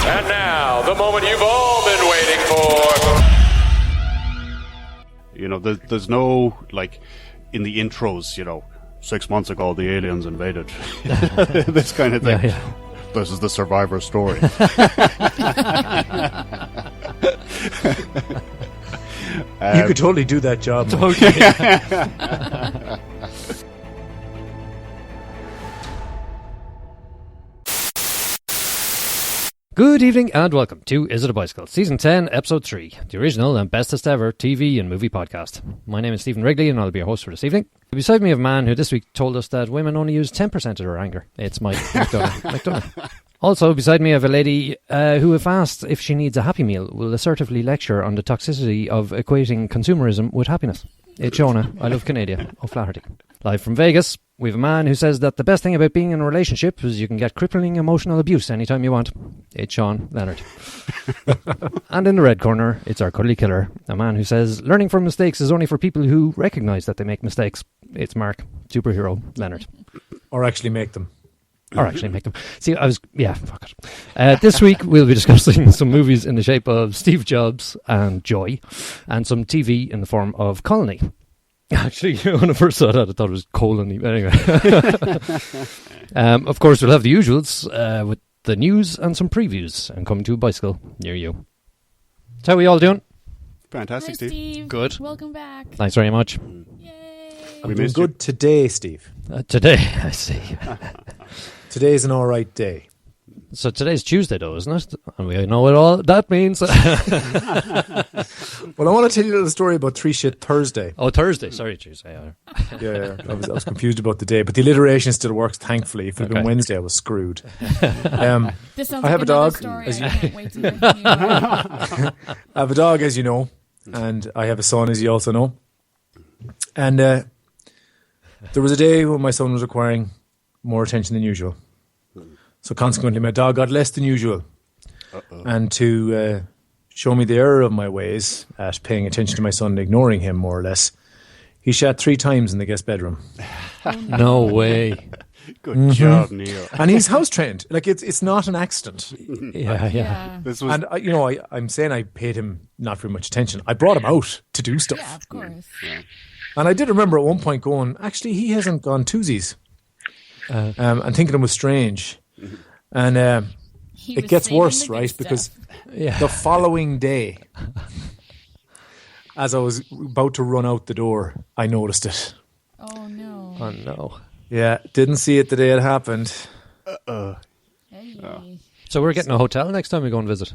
And now, the moment you've all been waiting for. You know, there's no, like, in the intros, 6 months ago the aliens invaded. This kind of thing. Yeah. This is the survivor story. You could totally do that job. Good evening and welcome to Is It a Bicycle? Season 10, Episode 3, the original and bestest ever TV and movie podcast. My name is Stephen Wrigley and I'll be your host for this evening. Beside me, I have a man who this week told us that women only use 10% of their anger. It's Mike McDonough. Also, beside me, I have a lady who, if asked if she needs a Happy Meal, will assertively lecture on the toxicity of equating consumerism with happiness. It's Shona, I love Canada, O'Flaherty. Live from Vegas, we have a man who says that the best thing about being in a relationship is you can get crippling emotional abuse anytime you want. It's Sean Leonard. And in the red corner, it's our cuddly killer, a man who says learning from mistakes is only for people who recognise that they make mistakes. It's Mark, superhero Leonard. Or actually make them. See, fuck it. This week we'll be discussing some movies in the shape of Steve Jobs and Joy, and some TV in the form of Colony. Actually, when I first saw that, I thought it was Colony. Anyway. Of course, we'll have the usuals with the news and some previews, and coming to a bicycle near you. So how are we all doing? Fantastic, Hi, Steve. Good. Welcome back. Thanks very much. Yay. I'm doing good today, Steve. Today, I see. Today's an alright day. So today's Tuesday, though, isn't it? And we know what all that means. Well, I want to tell you a little story about Three Shit Thursday. Oh, Thursday. Sorry, Tuesday. Yeah, I was confused about the day, but the alliteration still works, thankfully. If it had been Wednesday, I was screwed. This sounds I have like a dog. story. I can't wait to hear from you. I have a dog, as you know, and I have a son, as you also know. And there was a day when my son was requiring more attention than usual. So consequently, my dog got less than usual. And to show me the error of my ways at paying attention to my son and ignoring him, more or less, he shat 3 times in the guest bedroom. No way. Good job, Neil. And he's house trained. Like, it's not an accident. Yeah. This was And, I'm saying I paid him not very much attention. I brought him out to do stuff. Yeah, of course. And I did remember at one point going, actually, he hasn't gone twosies. And thinking it was strange. And it gets worse, right? Because the following day, as I was about to run out the door, I noticed it. Oh, no. Oh, no. Yeah, didn't see it the day it happened. Hey. So we're getting a hotel next time we go and visit.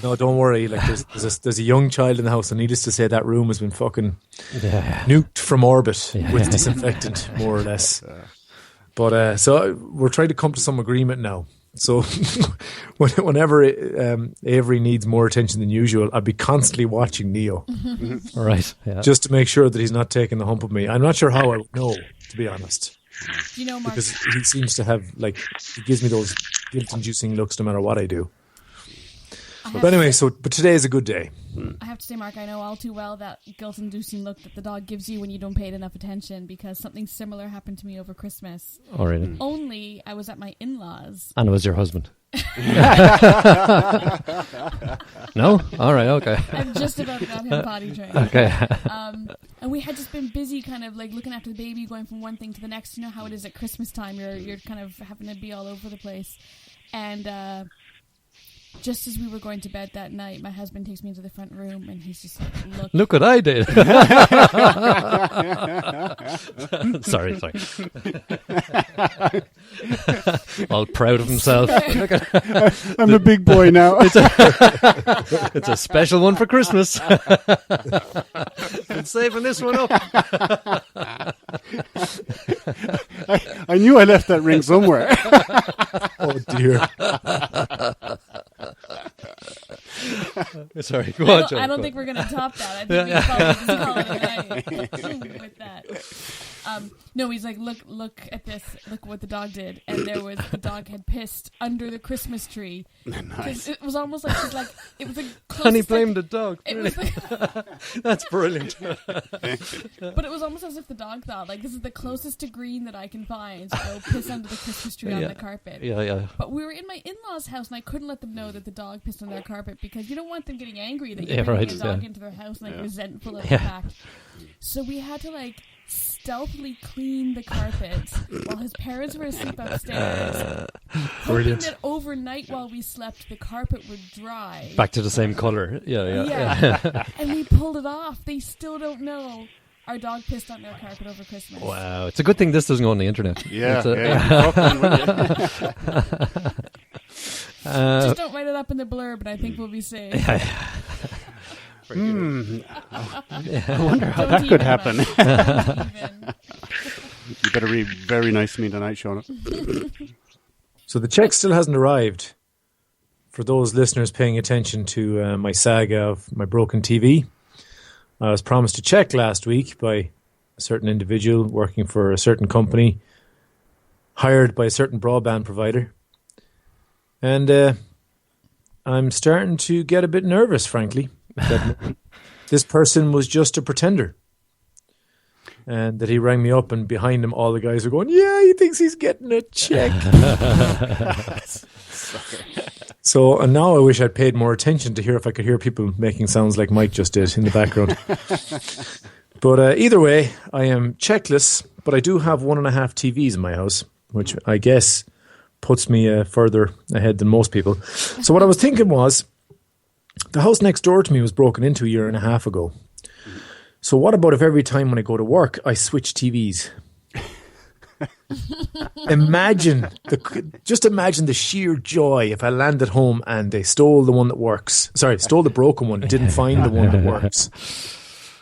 No, don't worry. Like there's a young child in the house, and needless to say, that room has been fucking nuked from orbit with disinfectant, more or less. But so we're trying to come to some agreement now. So whenever Avery needs more attention than usual, I'll be constantly watching Neo. Right. Yeah. Just to make sure that he's not taking the hump of me. I'm not sure how I would know, to be honest. Do you know, Mark? Because he seems to have, like, he gives me those guilt-inducing looks no matter what I do. But anyway, but today is a good day. I have to say, Mark, I know all too well that guilt-inducing look that the dog gives you when you don't pay it enough attention, because something similar happened to me over Christmas. Oh, really? Only I was at my in-laws. And it was your husband. No? All right, okay. I've just about got him potty trained. Okay. And we had just been busy kind of like looking after the baby, going from one thing to the next. You know how it is at Christmas time. You're kind of having to be all over the place. And just as we were going to bed that night, my husband takes me into the front room and he's just like, Look what I did. Sorry. All proud of himself. I'm a big boy now. It's a special one for Christmas. Been saving this one up. I knew I left that ring somewhere. Oh, dear. Sorry, go on, John. I don't think we're going to top that. I think we call it a night with that. No, he's like, look at this. Look what the dog did. And the dog had pissed under the Christmas tree. Nice. It was almost like she's like, it was like close. And he blamed the dog. It Really? was like, That's brilliant. but it was almost as if the dog thought, like, this is the closest to green that I can find, so I'll piss under the Christmas tree on the carpet. Yeah. But we were in my in-laws' house, and I couldn't let them know that the dog pissed on their carpet because you don't want them getting angry that you're bringing a dog into their house and like resentful of the fact. So we had to like stealthily clean the carpet while his parents were asleep upstairs, hoping that overnight while we slept the carpet would dry. Back to the same colour. Yeah. And we pulled it off. They still don't know our dog pissed on their carpet over Christmas. Wow. It's a good thing this doesn't go on the internet. Yeah. Just don't write it up in the blurb and I think we'll be safe. I wonder how that could happen. You better read very nice to me tonight, Sean. So the check still hasn't arrived. For those listeners paying attention to my saga of my broken TV, I was promised a check last week by a certain individual working for a certain company, hired by a certain broadband provider. And I'm starting to get a bit nervous, frankly, that this person was just a pretender. And that he rang me up and behind him all the guys were going, yeah, he thinks he's getting a check. So, and now I wish I'd paid more attention to hear if I could hear people making sounds like Mike just did in the background. But either way, I am checkless, but I do have 1.5 TVs in my house, which I guess puts me further ahead than most people. So what I was thinking was, the house next door to me was broken into 1.5 years ago. So what about if every time when I go to work, I switch TVs? Just imagine the sheer joy if I land at home and they stole the one that works. Sorry, stole the broken one, didn't find the one that works.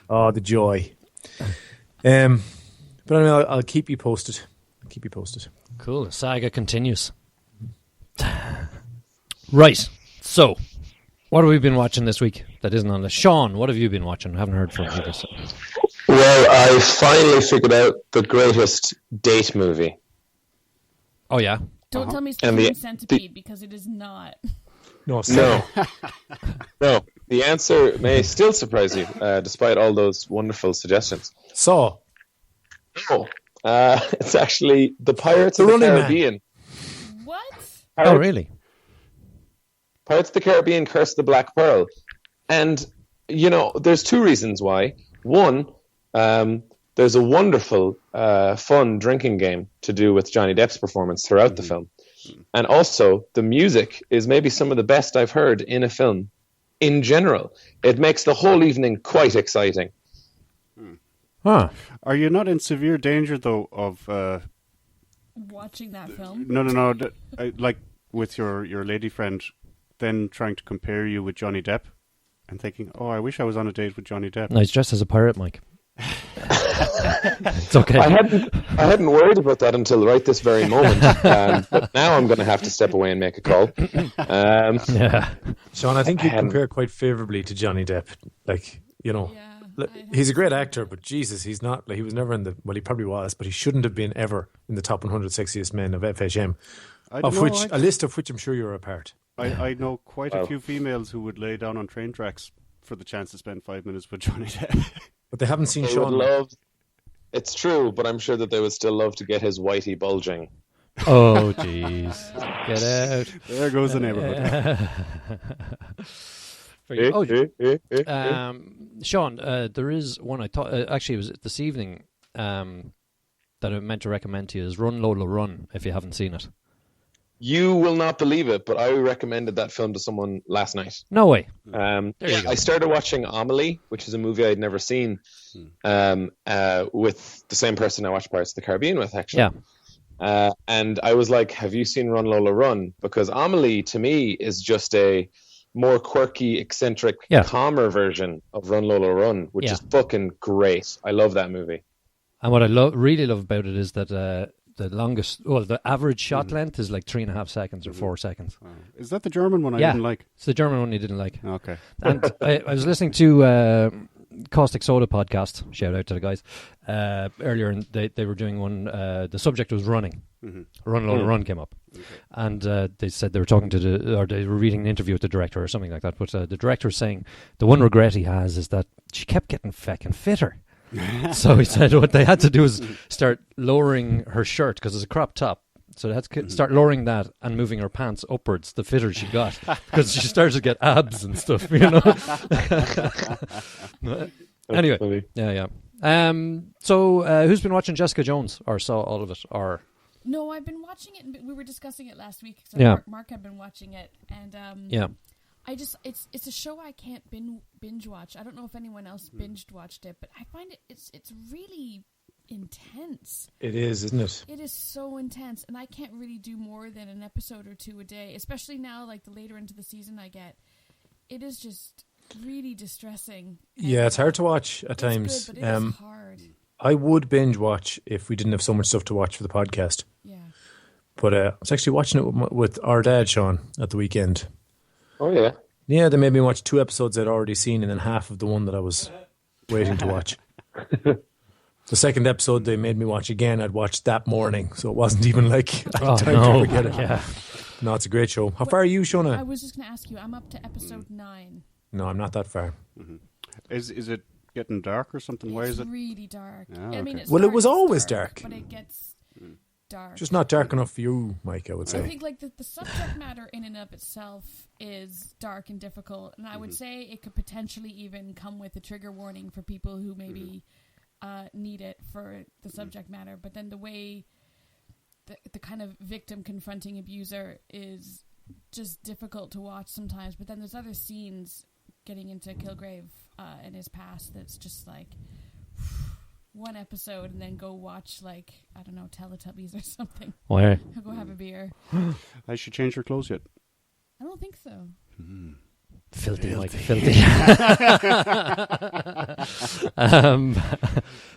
Oh, the joy. But anyway, I'll keep you posted. Cool. The saga continues. Right. So, what have we been watching this week that isn't on the... Sean, what have you been watching? I haven't heard from you this. Well, I finally figured out the greatest date movie. Oh, yeah? Don't tell me it's the Human Centipede because it is not. No. No. The answer may still surprise you, despite all those wonderful suggestions. Saw. No. It's actually The Pirates of the Caribbean. What? Oh, really? Pirates of the Caribbean, Curse of the Black Pearl. And, there's two reasons why. One, there's a wonderful, fun drinking game to do with Johnny Depp's performance throughout the film. And also, the music is maybe some of the best I've heard in a film in general. It makes the whole evening quite exciting. Huh. Are you not in severe danger, though, of... watching that film? No. Like with your lady friend, then trying to compare you with Johnny Depp and thinking, oh, I wish I was on a date with Johnny Depp. No, he's dressed as a pirate, Mike. It's okay. I hadn't worried about that until right this very moment, but now I'm going to have to step away and make a call. Sean, I think you compare quite favourably to Johnny Depp. He's a great actor, but Jesus, he's not. He was never in the. Well, he probably was, but he shouldn't have been ever in the top 100 sexiest men of FHM, a list of which I'm sure you're a part. I know quite a few females who would lay down on train tracks for the chance to spend 5 minutes with Johnny Depp. But they haven't seen they Sean. It's true, but I'm sure that they would still love to get his whitey bulging. Oh, jeez. Get out. There goes the neighbourhood. Sean, there is one I thought... actually, it was this evening that I meant to recommend to you is Run, Lola, Run, if you haven't seen it. You will not believe it, but I recommended that film to someone last night. No way. I started watching Amelie, which is a movie I'd never seen, with the same person I watched Pirates of the Caribbean with, actually. Yeah. And I was like, have you seen Run, Lola, Run? Because Amelie, to me, is just a more quirky, eccentric, calmer version of Run, Lola, Run, which is fucking great. I love that movie. And what I really love about it is that... the average shot length is like 3.5 seconds or 4 seconds. Is that the German one I didn't like? It's the German one you didn't like. Okay. And I was listening to Caustic Soda podcast. Shout out to the guys. Earlier, they were doing one. The subject was running. Run Lola Run came up, and they said they were talking to or they were reading an interview with the director or something like that. But the director was saying the one regret he has is that she kept getting fucking fitter. So he said what they had to do is start lowering her shirt because it's a crop top. So they had to start lowering that and moving her pants upwards the fitter she got because she started to get abs and stuff, you know. Anyway, yeah. So who's been watching Jessica Jones or saw all of it or? No, I've been watching it. We were discussing it last week. So Yeah. Mark had been watching it, and Yeah. it's a show I can't binge watch. I don't know if anyone else binged watched it, but I find it's really intense. It is, isn't it? It is so intense, and I can't really do more than an episode or two a day, especially now, like the later into the season I get. It is just really distressing. Yeah, it's hard to watch at times. It's good, but it is hard. I would binge watch if we didn't have so much stuff to watch for the podcast. Yeah. But I was actually watching it with our dad, Sean, at the weekend. Oh, yeah. Yeah, they made me watch 2 episodes I'd already seen and then half of the one that I was waiting to watch. The second episode they made me watch again, I'd watched that morning, so it wasn't even like I had time to forget it. Yeah. No, it's a great show. How far are you, I Shona? was just going to ask you, I'm up to episode 9. No, I'm not that far. Is it getting dark or something? Why is it? It's really dark. Ah, I mean, okay. it Well, it was starts always dark. But it gets dark. Just not dark enough for you, Mike, I would I say. think like the subject matter in and of itself is dark and difficult, and I would say it could potentially even come with a trigger warning for people who maybe need it for the subject matter. But then the way the kind of victim confronting abuser is just difficult to watch sometimes. But then there's other scenes getting into Kilgrave and his past that's just like one episode and then go watch like, I don't know, Teletubbies or something. Why? I'll go have a beer. Has she changed her clothes yet? I don't think so. Filthy, Mike, filthy.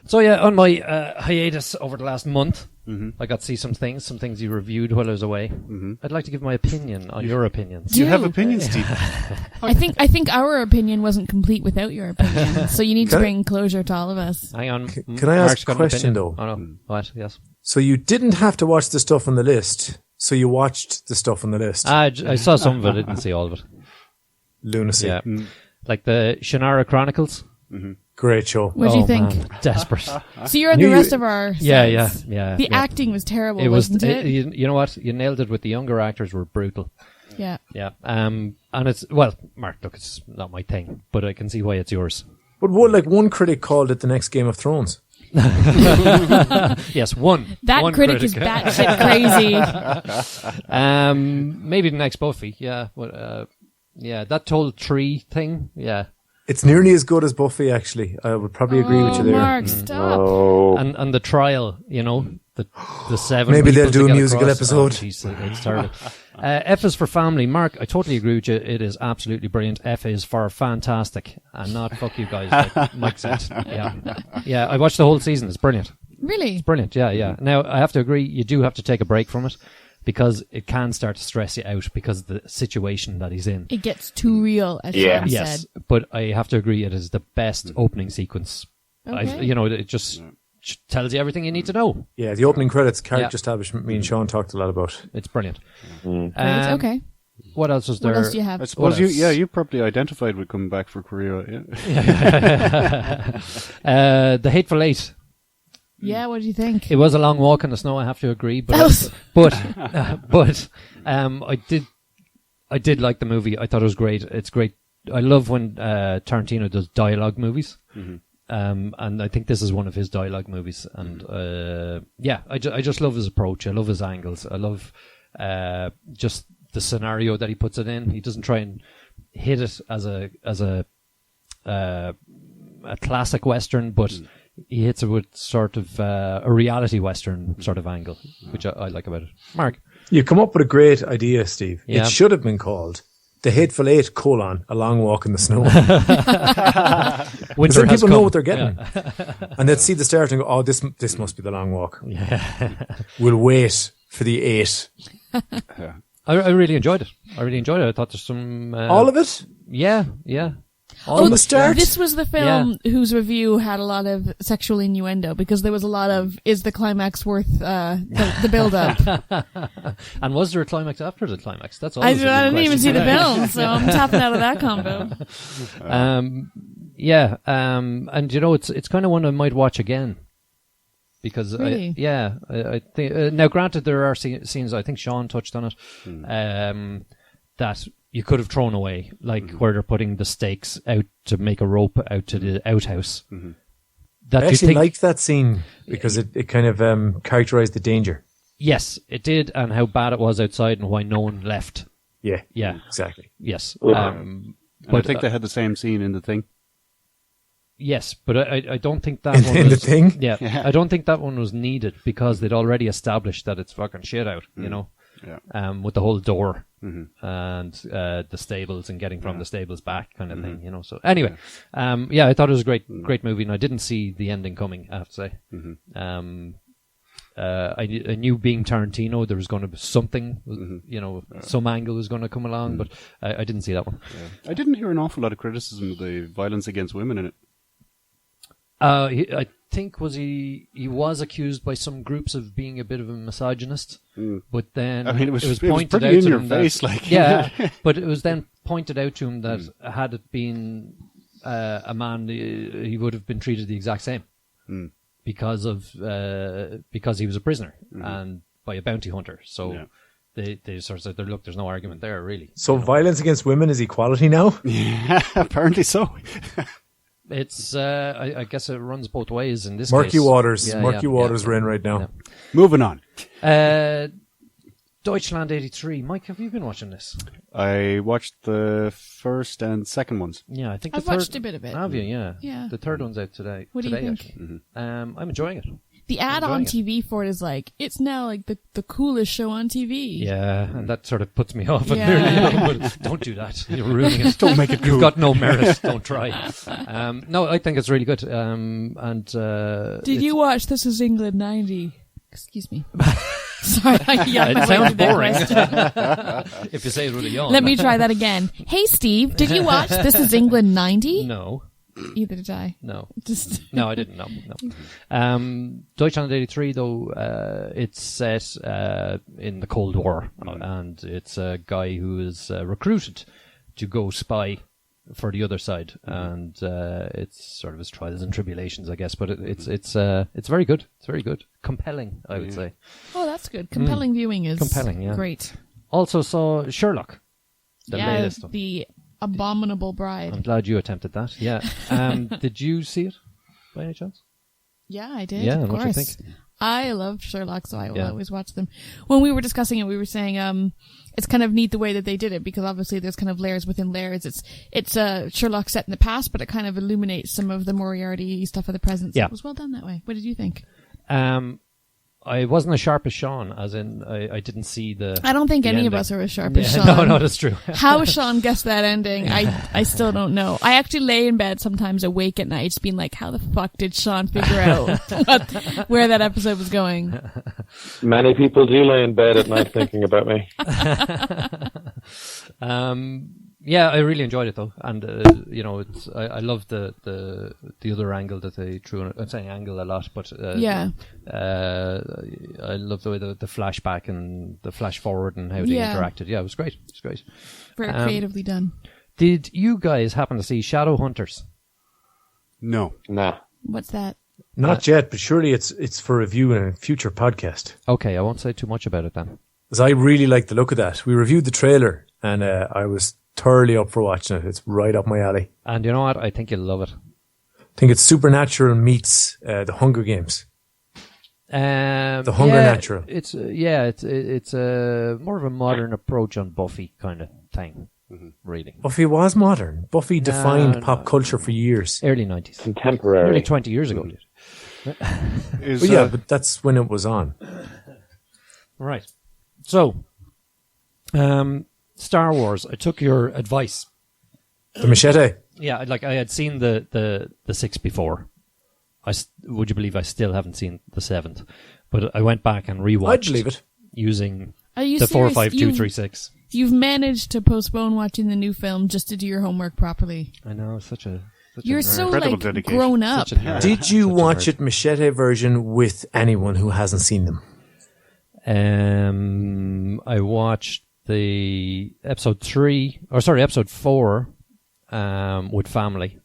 So yeah, on my hiatus over the last month, I got to see some things you reviewed while I was away. I'd like to give my opinion on your opinions. You have opinions, Steve. I think our opinion wasn't complete without your opinion, so you need to bring closure to all of us. Hang on. Can I ask a question, though? Oh no. What? Yes. So you didn't have to watch the stuff on the list, so you watched the stuff on the list. I saw some of it. I didn't see all of it. Lunacy. Yeah. Like the Shannara Chronicles. Great show. What do you think? Man, desperate. So you're on the rest of our Yeah. sets. The acting was terrible, It was. wasn't it? You know what? You nailed it with the younger actors were brutal. Yeah. Yeah. And it's Mark. Look, it's not my thing, but I can see why it's yours. But one critic called it the next Game of Thrones. Yes, one. That one critic is batshit crazy. Maybe the next Buffy. Yeah. Yeah. That told tree thing. Yeah. It's nearly as good as Buffy, actually. I would probably agree with you there. Mark, stop. Oh. And the trial, you know, the 7. Maybe they'll people do to a get musical across. episode. Oh, jeez, it's terrible. F is for family. Mark, I totally agree with you. It is absolutely brilliant. F is for fantastic, and not fuck you guys, like Mike said. Yeah. I watched the whole season. It's brilliant. Really? It's brilliant. Yeah. Now I have to agree. You do have to take a break from it because it can start to stress you out because of the situation that he's in. It gets too real, as Yeah. Sean Yes, said. but I have to agree. It is the best opening sequence. Okay. It just tells you everything you need to know. Yeah, the opening credits, character Yeah. establishment, me and Sean talked a lot about. It's brilliant. Great, okay. What else was there? What else do you have? I suppose What else? you probably identified with coming back for Korea. Yeah. The Hateful Eight. Yeah, what do you think? It was a long walk in the snow. I have to agree, but I did like the movie. I thought it was great. It's great. I love when Tarantino does dialogue movies. And I think this is one of his dialogue movies. And I just love his approach. I love his angles. I love just the scenario that he puts it in. He doesn't try and hit it as a classic Western, but he hits it with sort of a reality Western sort of angle, which I like about it. Mark? You come up with a great idea, Steve. Yeah. It should have been called The Hateful Eight, A Long Walk in the Snow. Because then people know what they're getting. And they'd see the start and go, oh, this must be the long walk. Yeah. We'll wait for the 8. I really enjoyed it. I thought there's some... All of it? Yeah. On the start. This was the film whose review had a lot of sexual innuendo because there was a lot of, is the climax worth the build-up? And was there a climax after the climax? That's I always a good didn't even question. see the film, so I'm tapping out of that combo. And you know, it's kind of one I might watch again. Because Really? I think now, granted, there are scenes. I think Sean touched on it that you could have thrown away, like where they're putting the stakes out to make a rope out to the outhouse. That I you actually think- liked that scene because it kind of characterized the danger. Yes, it did, and how bad it was outside, and why no one left. Yeah. Yeah, Exactly. yes. And I think they had the same scene in The Thing. Yes, but I don't think that In- one in was, The Thing? Yeah, I don't think that one was needed because they'd already established that it's fucking shit out, you know. Yeah. With the whole door and the stables and getting from the stables back kind of thing, you know. So anyway, I thought it was a great movie, and I didn't see the ending coming, I have to say. I knew being Tarantino there was going to be something, you know, some angle was going to come along, but I didn't see that one. I didn't hear an awful lot of criticism of the violence against women in it. I think he was accused by some groups of being a bit of a misogynist, but then I mean, it was pointed pretty out in to your him face, that, like yeah, but it was then pointed out to him that had it been a man, he would have been treated the exact same because he was a prisoner and by a bounty hunter. So they sort of said, "Look, there's no argument there, really." So violence against women is equality now? Yeah, apparently so. It's I guess it runs both ways in this Murky case. waters. Yeah, Murky yeah, waters yeah. we're in right now. Yeah. Moving on. Deutchland 83. Mike, have you been watching this? I watched the first and second ones. Yeah, I think I've the third, watched a bit of it. Have you? Yeah. Yeah. The third one's out today. What do you today, think? actually. I'm enjoying it. The ad on enjoying TV for it is like, it's now like the coolest show on TV. Yeah, and that sort of puts me off. Yeah. Nearly, but don't do that. You're ruining it. Don't make it cool. You've got no merit. Don't try. No, I think it's really good. Did you watch This Is England 90? Excuse me. Sorry, I yawned It my way sounds through that boring. question. If you say it with a yawn. Let me try that again. Hey, Steve, did you watch This Is England 90? No. Either did I. No. Just No, I didn't. No. Deutschland 83, though, it's set in the Cold War, and it's a guy who is recruited to go spy for the other side, and it's sort of his trials and tribulations, I guess. But it's very good. It's very good, compelling, I would say. Oh, that's good. Compelling viewing is Compelling, yeah. great. Also saw Sherlock, the latest one. The Abominable Bride. I'm glad you attempted that. Yeah. Did you see it by any chance? Yeah, I did. Yeah, of and what do you course. think? I love Sherlock, so I will Yeah. always watch them. When we were discussing it, we were saying it's kind of neat the way that they did it because obviously there's kind of layers within layers. It's Sherlock set in the past, but it kind of illuminates some of the Moriarty stuff of the present. So Yeah. it was well done that way. What did you think? I wasn't as sharp as Sean, as in I didn't see the. I don't think the any of ending. us are as sharp as Yeah, Sean. no, that's true. How Sean guessed that ending, I still don't know. I actually lay in bed sometimes awake at night just being like, how the fuck did Sean figure out where that episode was going? Many people do lay in bed at night thinking about me. Yeah, I really enjoyed it though, and it's I love the other angle that they threw in it. I'm saying angle a lot, but Yeah. I love the way the flashback and the flash forward and how they Yeah. interacted. Yeah, it was great. It was great. Very creatively done. Did you guys happen to see Shadowhunters? No. Nah. What's that? Not yet, but surely it's for review in a future podcast. Okay, I won't say too much about it then. Because I really like the look of that. We reviewed the trailer, and I was thoroughly up for watching it. It's right up my alley. And you know what? I think you'll love it. I think it's supernatural meets the Hunger Games. The Hunger Natural. It's it's a more of a modern approach on Buffy kind of thing, really. Buffy was modern. Buffy defined No. pop culture for years. Early 90s, Contemporary. nearly 20 years ago. Is, But yeah, but that's when it was on. Right. So, Star Wars. I took your advice. The machete. Yeah, like I had seen the 6 before. Would you believe I still haven't seen the 7th? But I went back and rewatched. I'd believe it. Using Are you the serious? 45236. You've managed to postpone watching the new film just to do your homework properly. I know, You're so incredible like dedication. grown up. Did you watch it machete version with anyone who hasn't seen them? I watched the episode 4 with family,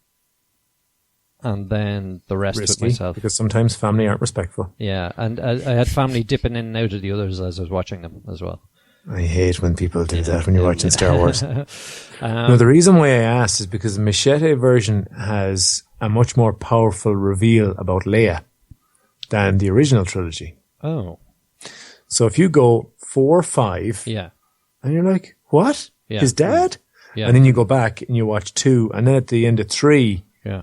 and then the rest Risky, with myself. because sometimes family aren't respectful. Yeah, and I had family dipping in and out of the others as I was watching them as well. I hate when people do that when you're watching Star Wars. No, the reason why I asked is because the machete version has a much more powerful reveal about Leia than the original trilogy. Oh, So if you go 4, 5, yeah, and you're like, what? Yeah. His dad? yeah, And then you go back and you watch 2, and then at the end of 3, yeah.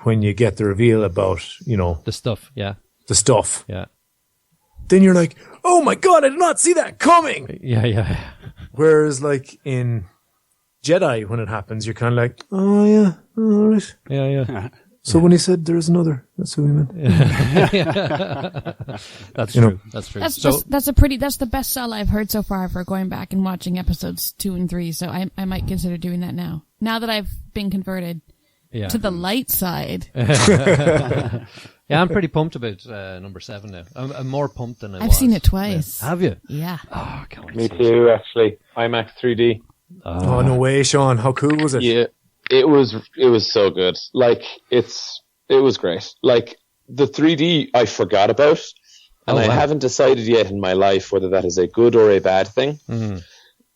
when you get the reveal about, The stuff, yeah, the stuff, yeah, then you're like, oh my God, I did not see that coming. yeah. Whereas like in Jedi, when it happens, you're kind of like, oh yeah, all right. Yeah. So when he said there's another, that's who he meant. That's You know. true. That's true. That's So that's the best sell I've heard so far for going back and watching episodes 2 and 3. So I might consider doing that now. Now that I've been converted yeah, to the light side. yeah, I'm pretty pumped about number 7 now. I'm more pumped than I was. I've seen it twice. Yeah. Have you? Yeah. Oh, I can't wait Me to see it. too, actually. IMAX 3D. Oh no way, Sean! How cool was it? Yeah, it was so good. Like it was great. Like the 3D, I forgot about, and I haven't decided yet in my life whether that is a good or a bad thing.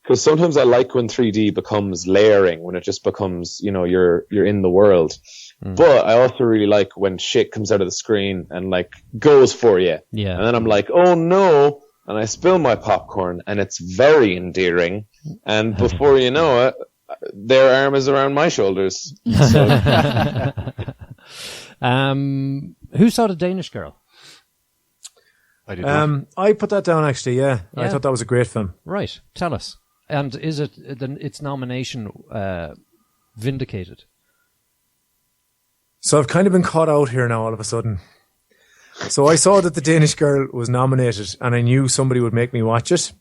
Because sometimes I like when 3D becomes layering, when it just becomes, you're in the world. But I also really like when shit comes out of the screen and like goes for you. Yeah. And then I'm like, oh no. And I spill my popcorn, and it's very endearing. And before you know it, their arm is around my shoulders. So, Who saw The Danish Girl? I did not. I put that down actually. Yeah, I Yeah. thought that was a great film. Right, tell us. And is its nomination vindicated? So I've kind of been caught out here now all of a sudden. So I saw that The Danish Girl was nominated, and I knew somebody would make me watch it.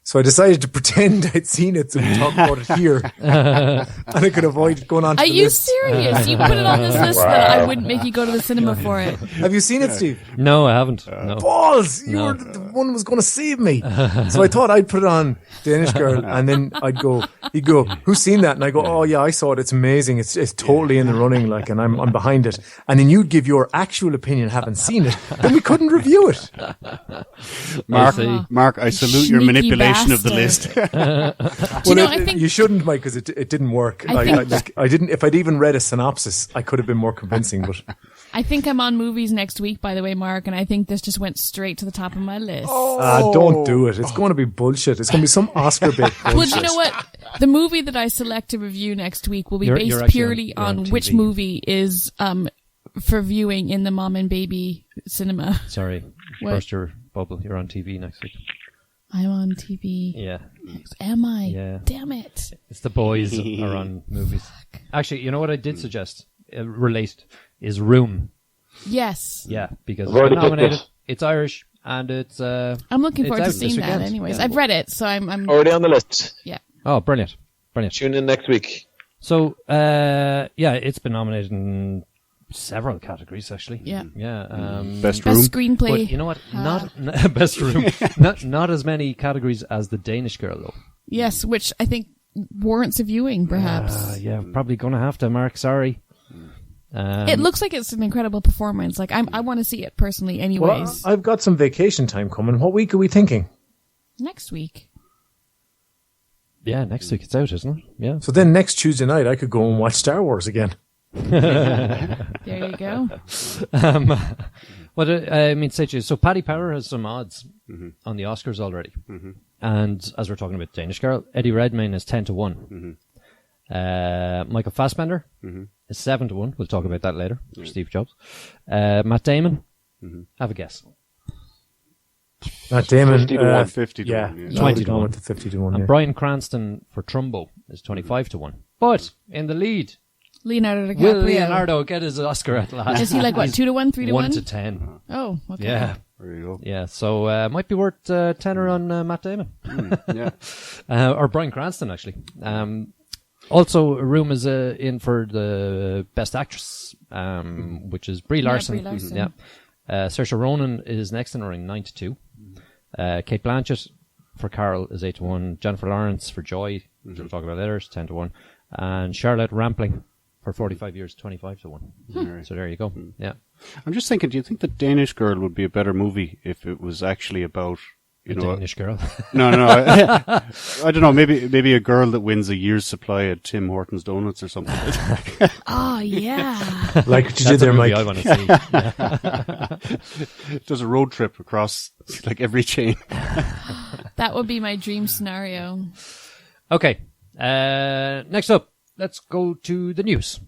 So I decided to pretend I'd seen it so we talk about it here. And I could avoid going on to Are the you list. serious? You put it on this list that I wouldn't make you go to the cinema for it. Have you seen it, Steve? No, I haven't. No. Balls! You No. were the one who was going to save me. So I thought I'd put it on Danish Girl, and then he'd go, who's seen that? And I go, oh yeah, I saw it. It's amazing. It's totally in the running, like, and I'm behind it. And then you'd give your actual opinion, having seen it. Then we couldn't review it. Mark, I salute your Sneaky manipulation of the bastard. list. I think You shouldn't, Mike, because it didn't work. I didn't. If I'd even read a synopsis, I could have been more convincing. But I think I'm on movies next week, by the way, Mark, and I think this just went straight to the top of my list. don't do it. It's going to be bullshit. It's going to be some Oscar bait bullshit. Well, you know what? The movie that I select to review next week will be You're based actually purely on on TV. which movie is for viewing in the mom and baby cinema. Sorry, What? burst your bubble. You're on TV next week. I'm on TV. Yeah, Am I? Yeah. Damn it. it's the boys are on movies. Actually, you know what I did suggest? Relate is Room. Yes. Yeah, because I've it's already been picked nominated. it. It's Irish and it's. I'm looking It's forward to out this seeing that weekend. anyways. Yeah. I've read it, so I'm already on the list. yeah. Oh, brilliant! Tune in next week. So, yeah, it's been nominated in several categories actually. Yeah. Best room. Best screenplay. But you know what? Not best room. not as many categories as The Danish Girl though. Yes, which I think warrants a viewing, perhaps. Yeah, probably gonna have to. Mark, sorry. It looks like it's an incredible performance. Like I want to see it personally, well, anyways. I've got some vacation time coming. What week are we thinking? Next week. Yeah, next week it's out, isn't it? Yeah. So then next Tuesday night, I could go and watch Star Wars again. There you go. What I mean to say to you, so Paddy Power has some odds on the Oscars already, and as we're talking about Danish Girl, Eddie Redmayne is 10-1. Michael Fassbender is 7-1. We'll talk about that later for Steve Jobs. Matt Damon, have a guess. Matt Damon. 50 to 1. 50 to Yeah, 1, yeah. 20 to gone 1. with the 50 to 1. And Yeah. Bryan Cranston for Trumbo is 25-1. But in the lead, Leonardo DiCaprio. will Leonardo get his Oscar at last? Is he like what, 2 to 1, 3 to 1? 1 to 10. Oh, okay. Yeah, There you go. Yeah, so might be worth tenner on Matt Damon. Yeah. Or Bryan Cranston, actually. Also, Room is in for the Best Actress, which is Brie Larson. Brie Larson. Yeah. Saoirse Ronan is next in the ring, 9-2. Kate Blanchett for Carol is 8-1. Jennifer Lawrence for Joy, which we'll talk about later, is 10-1. And Charlotte Rampling for 45 years, 25-1. Right. So there you go. Yeah. I'm just thinking, do you think The Danish Girl would be a better movie if it was actually about, you know... Danish girl. No. I don't know, maybe a girl that wins a year's supply at Tim Hortons Donuts or something. Oh, yeah. Like what you That's did there, a movie Mike. I want to see. Does a road trip across, like, every chain. That would be my dream scenario. Okay. Next up, let's go to the news.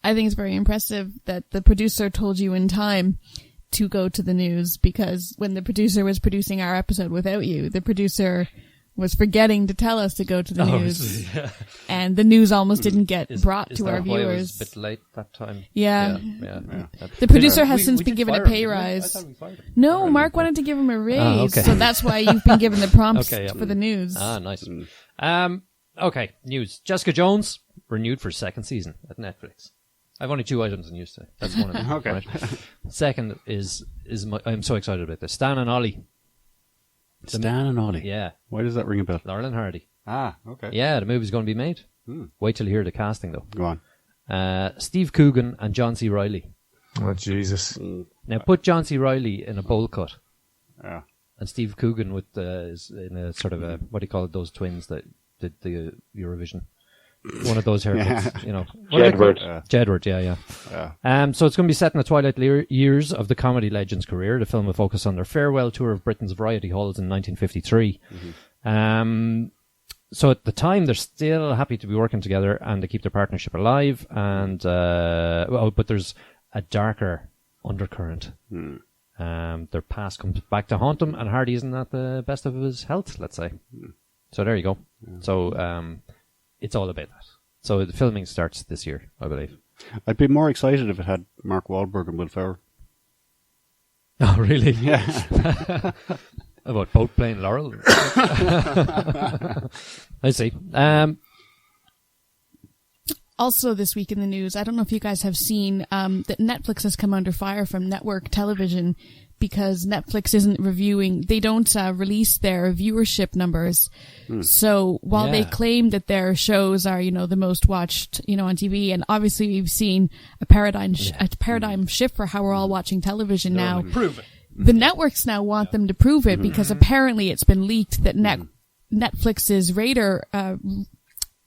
I think it's very impressive that the producer told you in time to go to the news, because when the producer was producing our episode without you, the producer was forgetting to tell us to go to the news. Yeah. And the news almost didn't get brought Is to that our why it was viewers. a bit late that time? Yeah. That's- The producer has We- since we been did given a fire pay him, didn't we? I rise. thought we fired him. No, Mark wanted to give him a raise, okay. so that's why you've been given the prompts Okay, yeah. for the news. Ah, nice. Okay, news. Jessica Jones renewed for second season at Netflix. I've only 2 items in news today. That's one of them. Okay. Right. Second I'm so excited about this. Stan and Ollie. Stan and Ollie. Yeah. Why does that ring a bell? Laurel and Hardy. Ah, okay. Yeah, the movie's going to be made. Wait till you hear the casting, though. Go on. Steve Coogan and John C. Reilly. Oh, Jesus. Now, put John C. Reilly in a bowl cut. Yeah. And Steve Coogan with is in a sort of a, what do you call it, those twins that did the Eurovision? One of those haircuts, you know. Jedward. Jedward, yeah. So it's going to be set in the twilight years of the comedy legend's career. The film will focus on their farewell tour of Britain's variety halls in 1953. So at the time, they're still happy to be working together and they keep their partnership alive. And but there's a darker undercurrent. Their past comes back to haunt them, and Hardy isn't at the best of his health, let's say. So there you go. So it's all about that. So the filming starts this year, I believe. I'd be more excited if it had Mark Wahlberg and Will Ferrell. Oh, really? Yeah. About boat playing Laurel? I see. Also this week in the news, I don't know if you guys have seen that Netflix has come under fire from network television because Netflix isn't reviewing, they don't release their viewership numbers. So while they claim that their shows are, you know, the most watched, you know, on TV, and obviously we've seen a paradigm shift for how we're all watching television now. Prove it. The networks now want them to prove it because apparently it's been leaked that Netflix's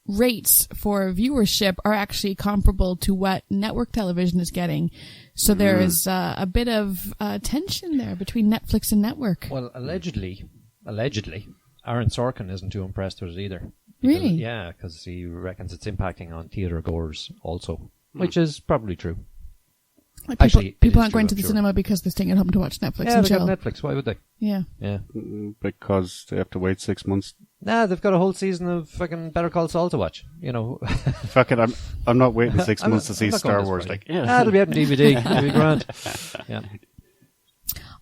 rates for viewership are actually comparable to what network television is getting. So there is a bit of tension there between Netflix and network. Well, allegedly, Aaron Sorkin isn't too impressed with it either. Really? Yeah, because he reckons it's impacting on theatre goers also, which is probably true. Like Actually, it people is aren't true, going I'm to the sure. cinema because they're staying at home to watch Netflix Yeah, and they've chill. got Netflix. Why would they? Yeah. Yeah. Because they have to wait 6 months. Nah, they've got a whole season of fucking Better Call Saul to watch. You know. Fuck it, I'm not waiting 6 months to see I'm not going Star this Wars. Friday. Like, yeah. It'll be out on DVD. It'll be grand. Yeah.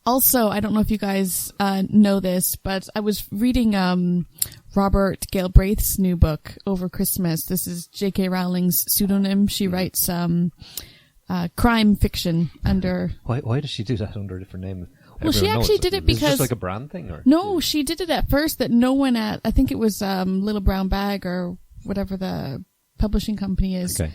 Also, I don't know if you guys know this, but I was reading Robert Galbraith's new book over Christmas. This is J.K. Rowling's pseudonym. She writes crime fiction under... Why does she do that under a different name? Well, she Everyone actually knows did it Is this because... just like a brand thing? Or? No, she did it at first that no one at... I think it was Little Brown Bag or whatever the publishing company is. Okay.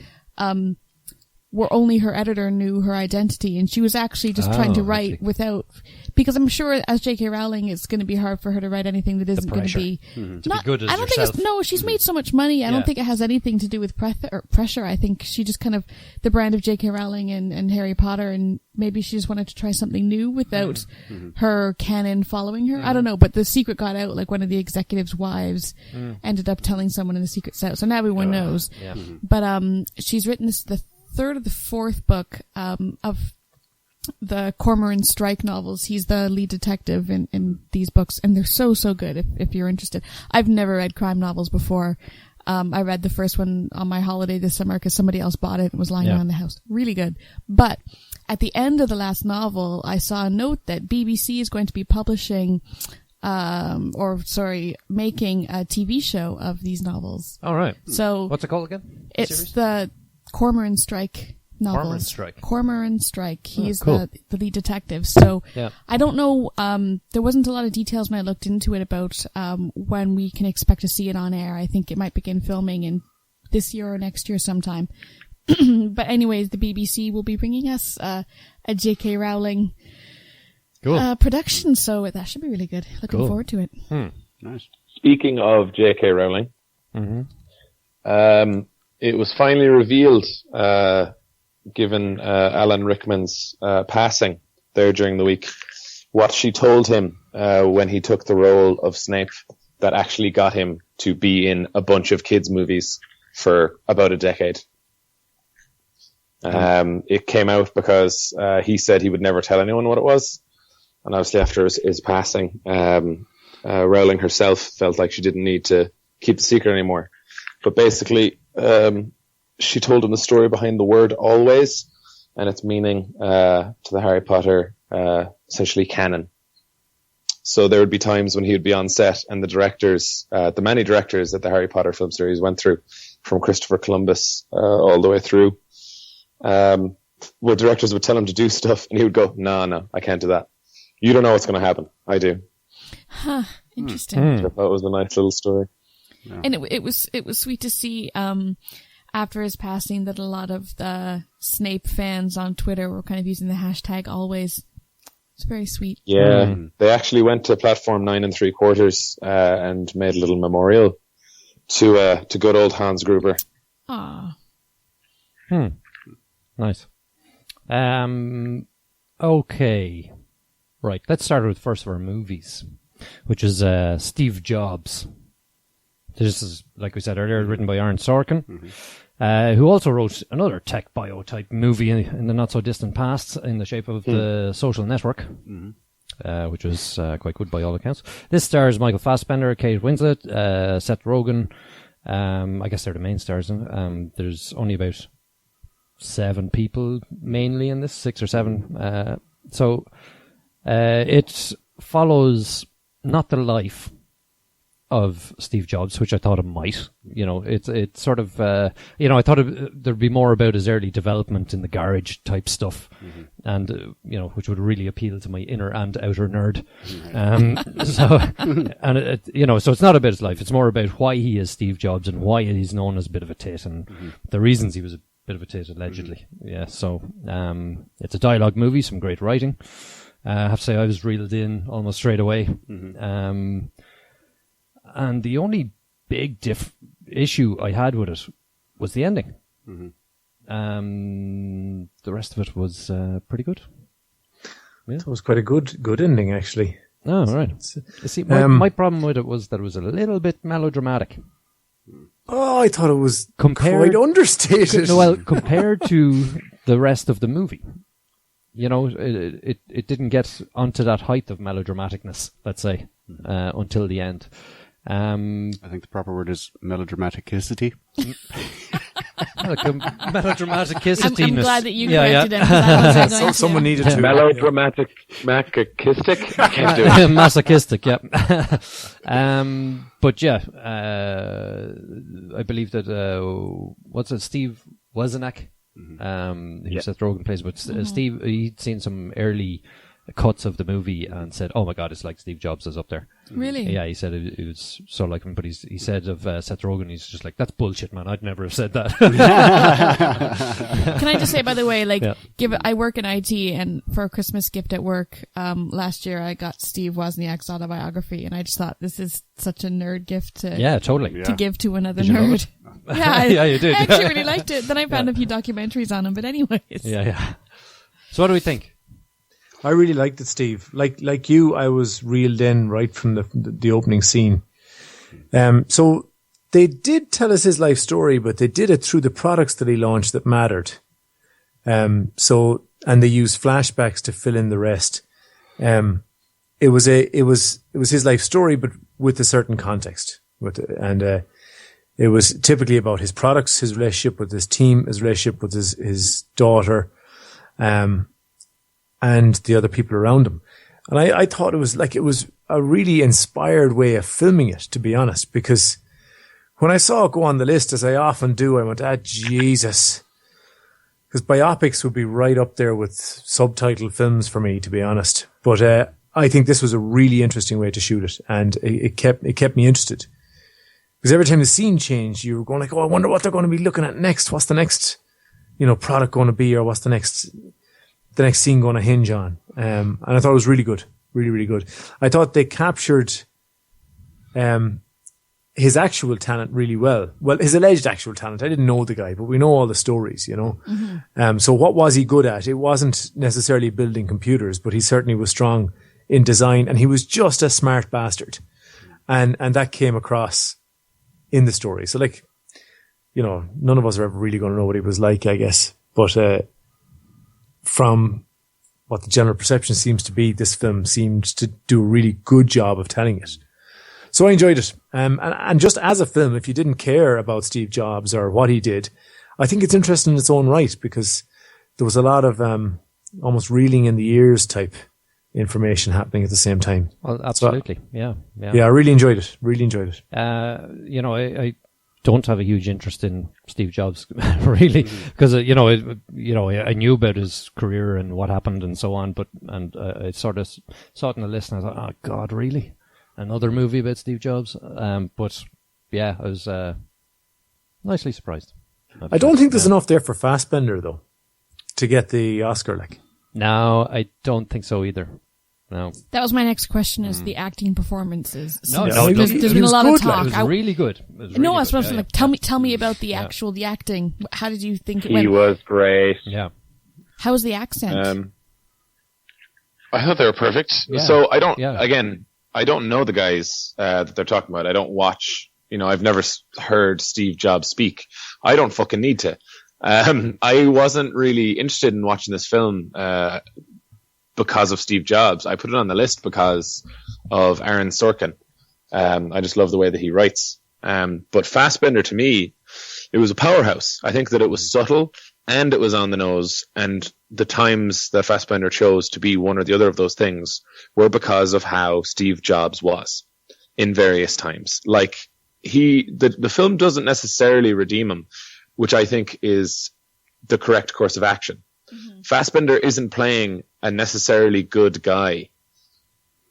Where only her editor knew her identity, and she was actually just trying to write without, because I'm sure as J.K. Rowling, it's going to be hard for her to write anything that isn't going to be be good as I don't yourself. think it's, no, she's made so much money. I don't think it has anything to do with pressure. I think she just kind of the brand of J.K. Rowling and Harry Potter, and maybe she just wanted to try something new without her canon following her. I don't know, but the secret got out. Like one of the executives' wives ended up telling someone, and the secret's out. So now everyone knows. Yeah. But she's written the third or the fourth book of the Cormoran Strike novels. He's the lead detective in these books, and they're so good if you're interested. I've never read crime novels before. I read the first one on my holiday this summer because somebody else bought it and was lying Yeah. around the house. Really good. But at the end of the last novel, I saw a note that BBC is going to be publishing, making a TV show of these novels. All right. So What's it called again? it's Series? the Cormoran Strike novels. Cormoran Strike. Cormoran Strike. He's cool. the lead detective. So Yeah. I don't know. There wasn't a lot of details when I looked into it about when we can expect to see it on air. I think it might begin filming in this year or next year sometime. But anyways, the BBC will be bringing us a J.K. Rowling Cool. production, so that should be really good. Looking Cool. forward to it. Nice. Speaking of J.K. Rowling, Mm-hmm. it was finally revealed, given Alan Rickman's passing there during the week, what she told him when he took the role of Snape that actually got him to be in a bunch of kids' movies for about a decade. It came out because he said he would never tell anyone what it was. And obviously after his passing, Rowling herself felt like she didn't need to keep the secret anymore. But basically, she told him the story behind the word always, and its meaning to the Harry Potter, essentially canon. So there would be times when he would be on set and the directors, the many directors that the Harry Potter film series went through, from Christopher Columbus all the way through, where directors would tell him to do stuff and he would go, no, I can't do that. You don't know what's going to happen. I do. Huh. Interesting. I thought it was a nice little story. Yeah. And it was sweet to see after his passing that a lot of the Snape fans on Twitter were kind of using the hashtag always. It's very sweet. Yeah, they actually went to platform 9 3/4 and made a little memorial to good old Hans Gruber. Ah. Nice. Okay. Right. Let's start with first of our movies, which is Steve Jobs. This is, like we said earlier, written by Aaron Sorkin, who also wrote another tech bio type movie in the not so distant past in the shape of The Social Network, which was quite good by all accounts. This stars Michael Fassbender, Kate Winslet, Seth Rogen. I guess they're the main stars. There's only about 7 people mainly in this, 6 or 7. So it follows not the life of Steve Jobs, which I thought it might. You know, it's sort of, I thought there'd be more about his early development in the garage type stuff, and which would really appeal to my inner and outer nerd. So it's not about his life; it's more about why he is Steve Jobs and why he's known as a bit of a tit and the reasons he was a bit of a tit allegedly. Yeah, so it's a dialogue movie, some great writing. I have to say I was reeled in almost straight away. And the only big issue I had with it was the ending. The rest of it was pretty good. Yeah. It was quite a good ending, actually. Oh, right. You see, my problem with it was that it was a little bit melodramatic. Oh, I thought it was Compared- quite understated. Well, compared to the rest of the movie. You know, it didn't get onto that height of melodramaticness, let's say, until the end. I think the proper word is melodramaticity. Like a melodramaticity. I'm glad that you corrected him. 'Cause I wasn't going to. Someone needed to. Melodramatic, masochistic. I can't do it. Masochistic, yep. But yeah, I believe that, what's it, Steve Wozniak? Who Seth Rogen plays, but Steve, he'd seen some early cuts of the movie and said, "Oh my God, it's like Steve Jobs is up there." Really? Yeah, he said it was so like him, but he said of Seth Rogen, he's just like, "That's bullshit, man. I'd never have said that." Can I just say, by the way, Yeah. I work in IT, and for a Christmas gift at work, last year I got Steve Wozniak's autobiography, and I just thought this is such a nerd gift to Yeah, totally. to give to another Did you love nerd. Yeah, Yeah, you did. I actually really liked it. Then I found a few documentaries on him, but anyways. Yeah. So what do we think? I really liked it, Steve. Like you, I was reeled in right from the opening scene. So they did tell us his life story, but they did it through the products that he launched that mattered. And they used flashbacks to fill in the rest. It was his life story, but with a certain context. It was typically about his products, his relationship with his team, his relationship with his daughter, and the other people around him. And I thought it was a really inspired way of filming it, to be honest, because when I saw it go on the list, as I often do, I went, Jesus. Because biopics would be right up there with subtitled films for me, to be honest. But I think this was a really interesting way to shoot it, and it kept me interested. Because every time the scene changed, you were going like, I wonder what they're going to be looking at next. What's the next, product going to be, or what's the next scene going to hinge on? And I thought it was really good, really, really good. I thought they captured his actual talent really well. Well, his alleged actual talent. I didn't know the guy, but we know all the stories, Mm-hmm. So what was he good at? It wasn't necessarily building computers, but he certainly was strong in design, and he was just a smart bastard. And that came across in the story. So none of us are ever really going to know what he was like, I guess. But from what the general perception seems to be, this film seemed to do a really good job of telling it. So I enjoyed it. And just as a film, if you didn't care about Steve Jobs or what he did, I think it's interesting in its own right, because there was a lot of almost reeling in the ears type information happening at the same time. Well, absolutely. So, yeah, I really enjoyed it. Really enjoyed it. I don't have a huge interest in Steve Jobs, really, because I knew about his career and what happened and so on, and I sort of saw it on the list and I thought, oh God, really? Another movie about Steve Jobs? But yeah, I was nicely surprised. I don't think there's enough there for Fassbender, though, to get the Oscar. No, I don't think so either. No. That was my next question: is the acting performances? No, there's been a lot of talk. It was really good. No, I was supposed to tell me about the acting. How did you think it went? He was great. Yeah. How was the accent? I thought they were perfect. Yeah. So I don't know the guys that they're talking about. I don't watch. I've never heard Steve Jobs speak. I don't fucking need to. I wasn't really interested in watching this film because of Steve Jobs. I put it on the list because of Aaron Sorkin. I just love the way that he writes. But Fassbender, to me, it was a powerhouse. I think that it was subtle and it was on the nose, and the times that Fassbender chose to be one or the other of those things were because of how Steve Jobs was in various times. The film doesn't necessarily redeem him, which I think is the correct course of action. Mm-hmm. Fassbender isn't playing a necessarily good guy.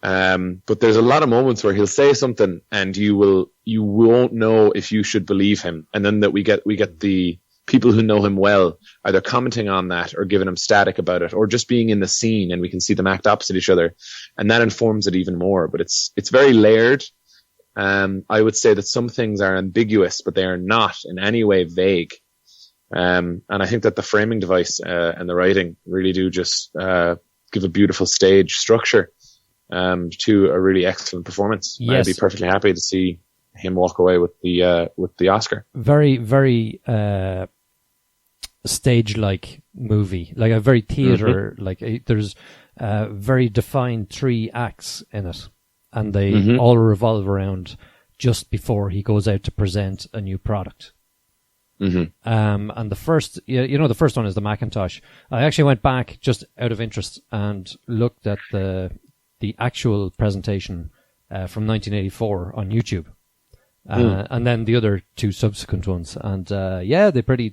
But there's a lot of moments where he'll say something and you won't know if you should believe him. And then that we get the people who know him well either commenting on that or giving him static about it or just being in the scene, and we can see them act opposite each other. And that informs it even more, but it's very layered. I would say that some things are ambiguous, but they are not in any way vague. And I think that the framing device and the writing really do just give a beautiful stage structure to a really excellent performance. Yes. I'd be perfectly happy to see him walk away with the Oscar. Very, very stage-like movie, like a very theater. Mm-hmm. There's very defined 3 acts in it, and they all revolve around just before he goes out to present a new product. Mm-hmm. And the first, the first one is the Macintosh. I actually went back just out of interest and looked at the actual presentation from 1984 on YouTube, and then the other 2 subsequent ones. And they pretty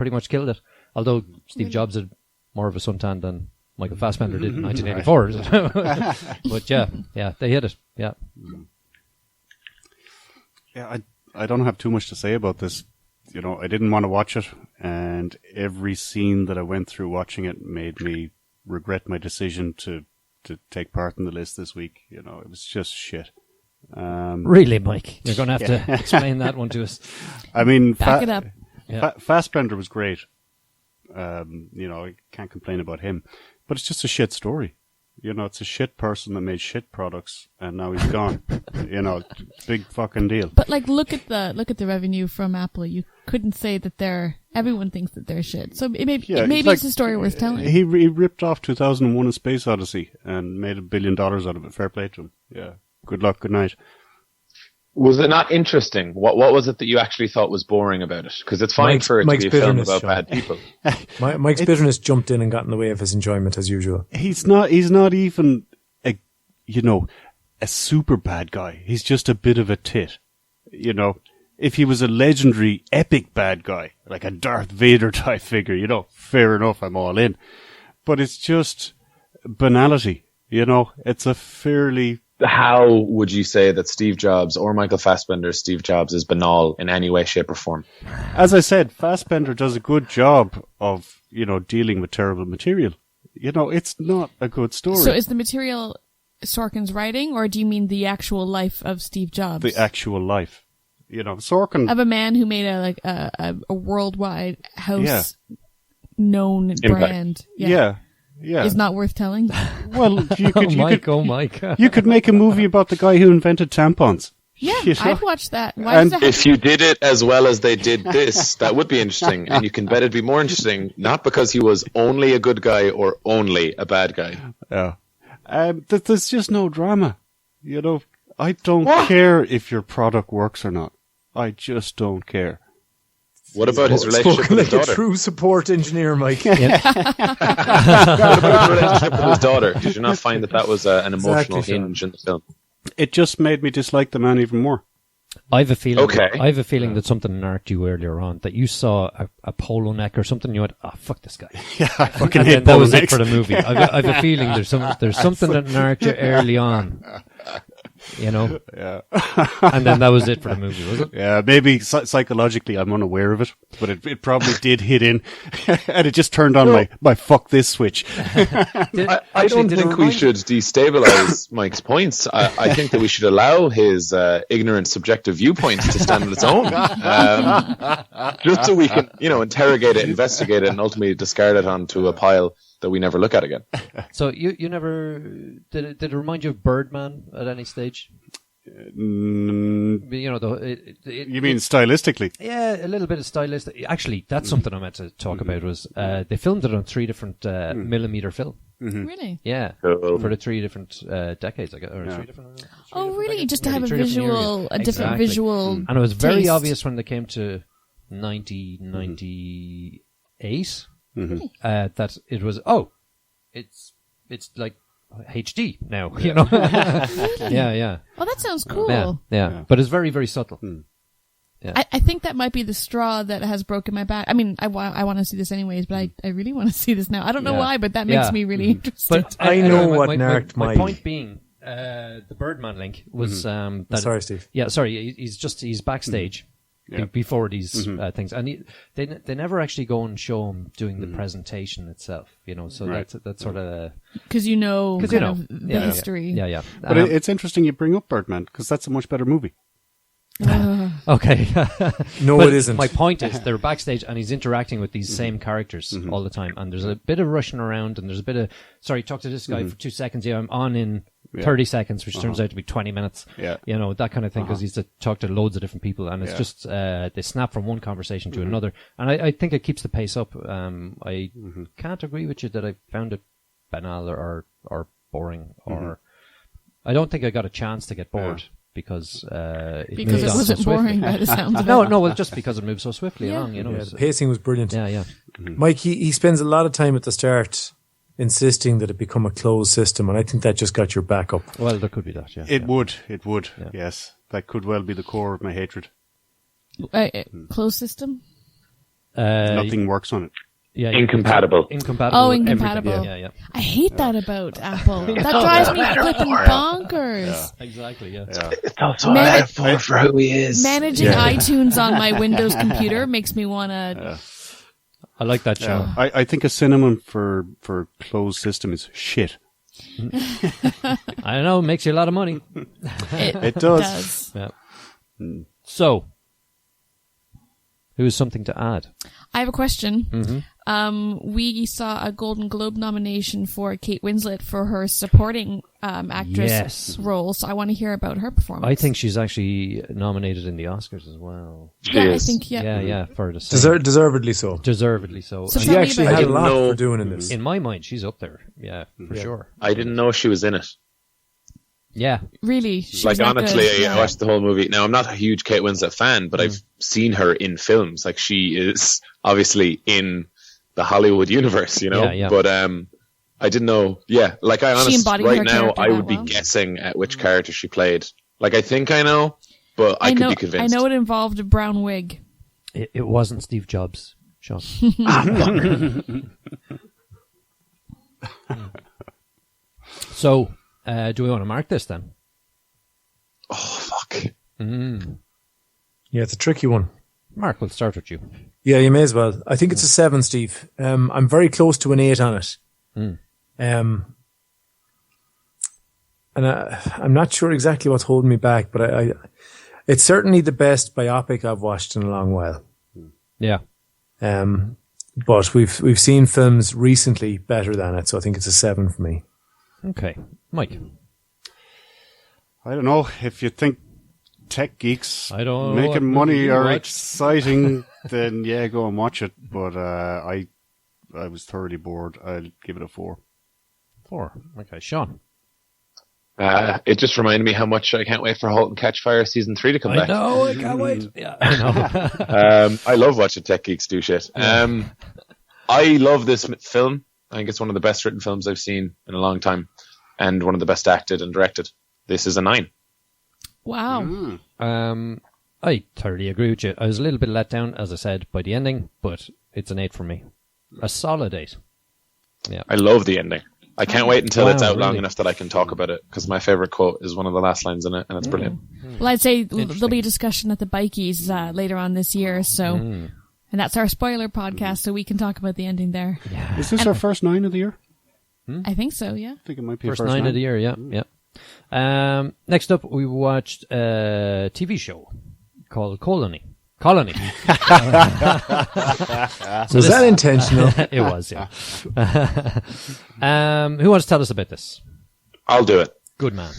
much killed it. Although Steve Jobs had more of a suntan than Michael Fassbender did in 1984. But yeah, they hit it. Yeah. Yeah, I don't have too much to say about this. I didn't want to watch it, and every scene that I went through watching it made me regret my decision to take part in the list this week. It was just shit. Really, Mike? You're going to have to explain that one to us. I mean, back it up. Fassbender was great. I can't complain about him, but it's just a shit story. It's a shit person that made shit products, and now he's gone. Big fucking deal. But look at the revenue from Apple. You couldn't say that everyone thinks that they're shit. So maybe it's a story worth telling. He ripped off 2001: A Space Odyssey and made $1 billion out of it. Fair play to him. Yeah. Good luck. Good night. Was it not interesting? What was it that you actually thought was boring about it? Because it's fine for it to be a film about bad people. Mike's bitterness jumped in and got in the way of his enjoyment as usual. He's not even a super bad guy. He's just a bit of a tit. If he was a legendary epic bad guy, like a Darth Vader type figure, fair enough, I'm all in. But it's just banality, it's a fairly... How would you say that Steve Jobs or Michael Fassbender's Steve Jobs is banal in any way, shape or form? As I said, Fassbender does a good job of, dealing with terrible material. It's not a good story. So is the material Sorkin's writing, or do you mean the actual life of Steve Jobs? The actual life. Sorkin... Of a man who made a worldwide house known brand. Yeah. Is not worth telling. Well, you could, Mike. You could make a movie about the guy who invented tampons. Yeah, I'd watch that. Why does that if you did it as well as they did this, that would be interesting. And you can bet it'd be more interesting, not because he was only a good guy or only a bad guy. Yeah. There's just no drama. I don't care if your product works or not. I just don't care. What about his relationship with his daughter? A true support engineer, Mike. What about his relationship with his daughter? Did you not find that was an emotional hinge in the film? It just made me dislike the man even more. I have a feeling. Okay. I have a feeling that something narked you earlier on, that you saw a polo neck or something. And you went, fuck this guy. Yeah, I fucking And hate then that polo was it necks. for the movie. I've a feeling there's something that narked you early on. Yeah. And then that was it for the movie, was it? Yeah, maybe psychologically I'm unaware of it, but it probably did hit in, and it just turned on my fuck this switch. I don't think we should destabilize Mike's points. I think that we should allow his ignorant, subjective viewpoint to stand on its own, just so we can, interrogate it, investigate it, and ultimately discard it onto a pile that we never look at again. So you never did it remind you of Birdman at any stage? You mean stylistically? Yeah, a little bit of stylistic. Actually, that's something I meant to talk about. Was they filmed it on 3 different millimeter film? Really? Yeah, Cool. for the 3 different decades, I guess, or 3 different. Oh, really? Just to Yeah, have a 3 different visual, areas. a different Exactly. visual. And it was very taste. obvious when they came to 1998 that it was it's like HD now, Yeah. Oh, that sounds cool. Yeah. But it's very, very subtle. I think that might be the straw that has broken my back. I mean, I want to see this anyways, but I really want to see this now. I don't know why, but that makes me really interested. But I know what narked my my point being, the Birdman link was that Sorry, Steve. Yeah, sorry. He's backstage before these things, and they never actually go and show him doing the presentation itself. So that's sort of Because the history. Yeah. But it's interesting you bring up Birdman, because that's a much better movie. Okay. No, But it isn't. My point is, they're backstage and he's interacting with these same characters all the time. And there's a bit of rushing around and there's a bit of, talk to this guy for 2 seconds. Yeah, I'm on in 30 seconds, which turns out to be 20 minutes. Yeah. That kind of thing, because he's to talk to loads of different people. And it's just, they snap from one conversation to another. And I think it keeps the pace up. I can't agree with you that I found it banal or boring, or I don't think I got a chance to get bored. Because it Because it moved on wasn't so swiftly. boring by the sounds of it. No, well, just because it moved so swiftly along, The pacing was brilliant. Yeah. Mike, he spends a lot of time at the start insisting that it become a closed system, and I think that just got your back up. Well, there could be that, yeah. It would, yes. That could well be the core of my hatred. Closed system? Nothing works on it. Yeah, Incompatible. Incompatible. Oh, with everything. incompatible. Yeah. I hate that about Apple. That drives me flipping bonkers. Exactly, yeah. It's also a metaphor for who he is. Managing iTunes on my Windows computer makes me want to... I like that show. I think a synonym for closed system is shit. I know, it makes you a lot of money. It does. Yeah. So, who has something to add? I have a question. We saw a Golden Globe nomination for Kate Winslet for her supporting actress role, so I want to hear about her performance. I think she's actually nominated in the Oscars as well. I think, Yeah, for the same. Deservedly so. Deservedly so. So And She tell me actually about had it. a lot know- for doing in this. in my mind, she's up there. Yeah, for sure. I didn't know she was in it. Yeah. Really? She Like, was that honestly, good. I watched the whole movie. Now, I'm not a huge Kate Winslet fan, but I've seen her in films. Like, she is obviously in the Hollywood universe, you know? Yeah. But I didn't know. Yeah, like, I honestly, embodied right her now, character I that would be well. guessing at which character she played. Like, I think I know, but I could be convinced. I know it involved a brown wig. It wasn't Steve Jobs, Sean. So, do we want to mark this then? Oh, fuck. Yeah, it's a tricky one. Mark, we'll start with you. Yeah, you may as well. I think it's a 7, Steve. I'm very close to an 8 on it. And I'm not sure exactly what's holding me back, but it's certainly the best biopic I've watched in a long while. Yeah. But we've seen films recently better than it, so I think it's a 7 for me. Okay. Mike. I don't know. If you think tech geeks I don't know what making money movie you are watched. exciting, then yeah, go and watch it. But I was thoroughly bored. I'll give it a 4. 4. Okay. Sean. It just reminded me how much I can't wait for *Halt and Catch Fire* season 3 to come back. know, I can't wait. Yeah, I know. I love watching tech geeks do shit. I love this film. I think it's one of the best written films I've seen in a long time, and one of the best acted and directed. This is a 9. Wow. I thoroughly agree with you. I was a little bit let down, as I said, by the ending, but it's an 8 for me. A solid 8. Yeah. I love the ending. I can't wait until it's out long really? enough that I can talk about it, because my favorite quote is one of the last lines in it, and it's brilliant. Well, I'd say there'll be a discussion at the Bikies later on this year, so... And that's our spoiler podcast, so we can talk about the ending there. Is this our first 9 of the year? I think so, yeah. I think it might be First our first 9 of the year, yeah. Next up, we watched a TV show called Colony. Was that intentional? It was, yeah. Who wants to tell us about this? I'll do it. Good man.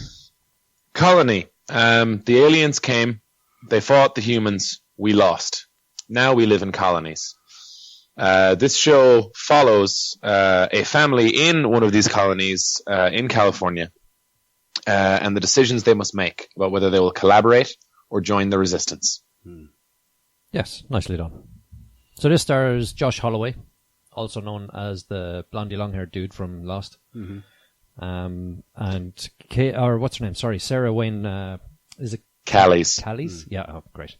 Colony. The aliens came. They fought the humans. We lost. Now we live in colonies. This show follows a family in one of these colonies in California, and the decisions they must make about whether they will collaborate or join the resistance. Yes, nicely done. So this stars Josh Holloway, also known as the blondie long-haired dude from Lost. And what's her name? Sorry, Sarah Wayne. Is it Callies. Callies? Yeah. Oh, great.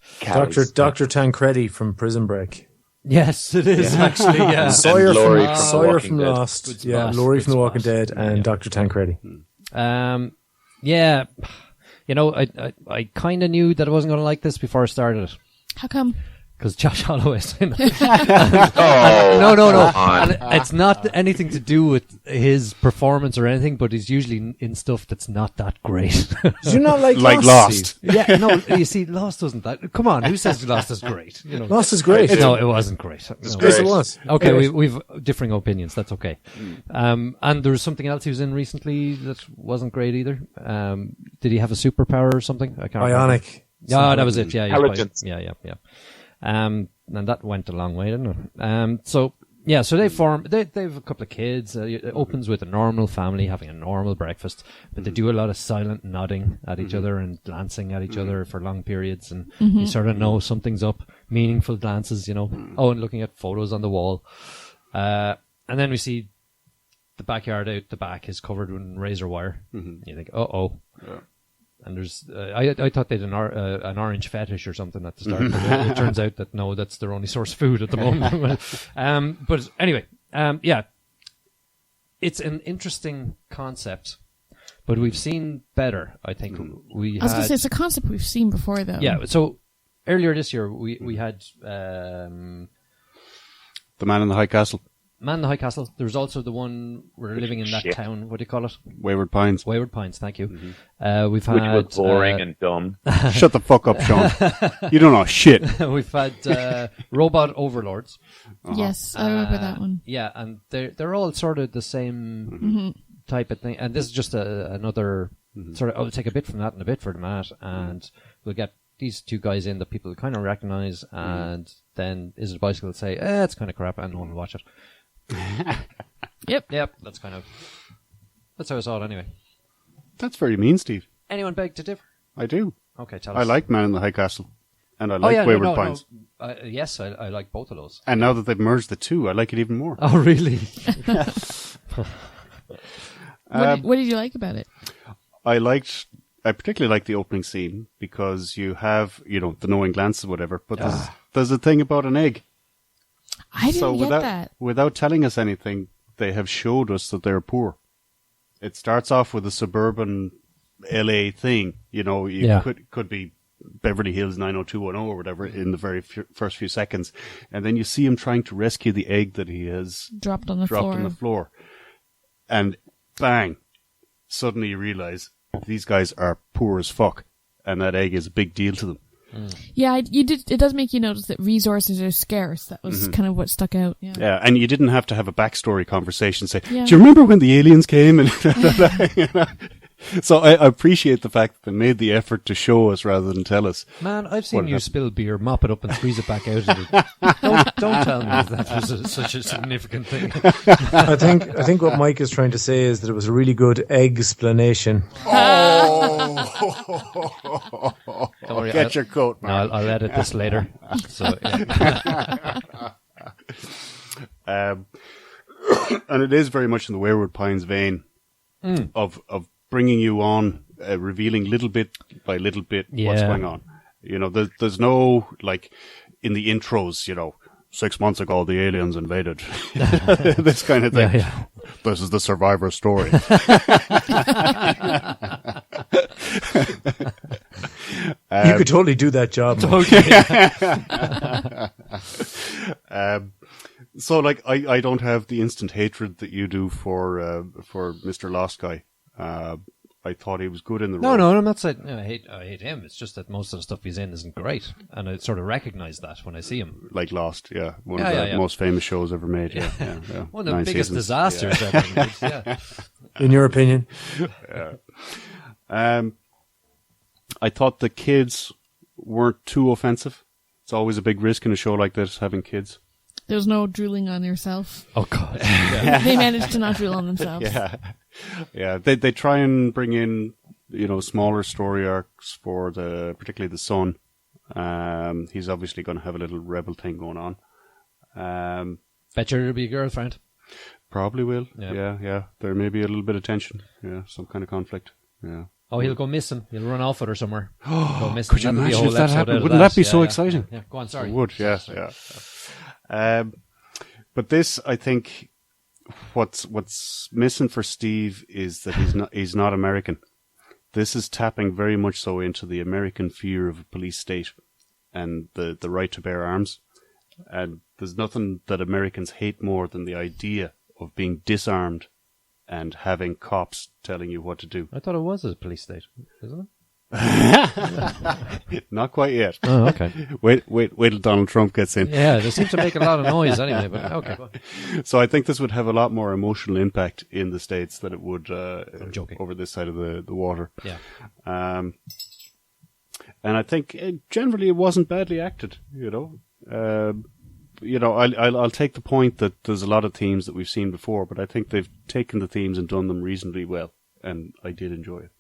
Dr. Tancredi from Prison Break. Yes, it is actually. Yeah. Sawyer And Laurie from, from The Sawyer Walking from Dead. Lost. Good Yeah, spot, Laurie good from The Walking spot. Dead and Dr. Tancredi. Yeah. You know, I kind of knew that I wasn't going to like this before I started it. How come? Because Josh Holloway's in it. Oh, No. come on. And it's not anything to do with his performance or anything, but he's usually in stuff that's not that great. Did you not like Lost? Yeah, no, you see, Lost wasn't that. Come on, who says Lost is great? You know, Lost is great. no, it wasn't great. No. Yes, it was. Okay, we've differing opinions. That's okay. And there was something else he was in recently that wasn't great either. Did he have a superpower or something? I can't remember. Bionic. Yeah, that was it. Yeah, Intelligence. yeah. And that went a long way, didn't it? So they form. They have a couple of kids. It opens with a normal family having a normal breakfast, but they do a lot of silent nodding at each other and glancing at each other for long periods, and you sort of know something's up. Meaningful glances, you know. Oh, and looking at photos on the wall. And then we see the backyard out the back is covered in razor wire. You think, uh-oh. Yeah. And there's, I thought they had an orange fetish or something at the start, but it turns out that no, that's their only source of food at the moment. But anyway, it's an interesting concept, but we've seen better. I think I was going to say, it's a concept we've seen before, though. Yeah. So earlier this year, we had The Man in the High Castle. Man in the High Castle. There was also the one we're living in that town. What do you call it? Wayward Pines. Wayward Pines. Thank you. We've Which had was boring and dumb. Shut the fuck up, Sean. You don't know shit. we've had Robot Overlords. Yes, I remember that one. Yeah, and they're all sort of the same type of thing. And this is just another sort of. I'll take a bit from that and a bit from that, and we'll get these two guys in that people kind of recognize, and then Is It a Bicycle will say, it's kind of crap, and no one will watch it. Yep. That's how I saw it anyway. That's very mean, Steve. Anyone beg to differ? I do. Okay, tell us. I like Man in the High Castle. And I like Wayward Pines. No. Yes, I like both of those. And now that they've merged the two, I like it even more. Oh, really? What did you like about it? I particularly liked the opening scene because you have, the knowing glance or whatever, but there's a thing about an egg. I didn't get that. Without telling us anything, they have showed us that they're poor. It starts off with a suburban LA thing, could be Beverly Hills 90210 or whatever in the very first few seconds. And then you see him trying to rescue the egg that he has dropped on the floor. And bang, suddenly you realize these guys are poor as fuck. And that egg is a big deal to them. Yeah, it does make you notice that resources are scarce. That was kind of what stuck out. Yeah, and you didn't have to have a backstory conversation. Say, do you remember when the aliens came? And So I appreciate the fact that they made the effort to show us rather than tell us. Man, I've seen you spill beer, mop it up and squeeze it back out of it. Don't tell me that was such a significant thing. I think what Mike is trying to say is that it was a really good explanation. Oh! Don't worry, get your coat, man. No, I'll edit this later. So, yeah. And it is very much in the Wayward Pines vein of bringing you on, revealing little bit by little bit what's going on. There's no, like, in the intros, 6 months ago the aliens invaded. This kind of thing. Yeah. This is the survivor story. You could totally do that job. So, like, I don't have the instant hatred that you do for Mr. Lost Guy. I thought he was good in the role. No, I'm not saying I hate him. It's just that most of the stuff he's in isn't great, and I sort of recognize that when I see him. Like Lost, one of the most famous shows ever made. Yeah. One of the biggest disasters ever made. Yeah. In your opinion? I thought the kids weren't too offensive. It's always a big risk in a show like this, having kids. There's no drooling on yourself. Oh, God. They managed to not drool on themselves. Yeah. They try and bring in, smaller story arcs for particularly the son. He's obviously going to have a little rebel thing going on. Bet you it'll be a girlfriend. Probably will. Yeah. There may be a little bit of tension. Yeah, some kind of conflict. Yeah. Oh, he'll go missing. He'll run off with her somewhere. Could you imagine if that happened? Wouldn't that be so exciting? Yeah. Go on, sorry. It would, yeah. But this, I think, what's missing for Steve is that he's not American. This is tapping very much so into the American fear of a police state and the right to bear arms. And there's nothing that Americans hate more than the idea of being disarmed and having cops telling you what to do. I thought it was a police state, isn't it? Not quite yet. Oh, okay. Wait till Donald Trump gets in. Yeah, they seem to make a lot of noise anyway, but okay. So I think this would have a lot more emotional impact in the States than it would over this side of the water. Yeah. And I think generally it wasn't badly acted, I'll take the point that there's a lot of themes that we've seen before, but I think they've taken the themes and done them reasonably well, and I did enjoy it.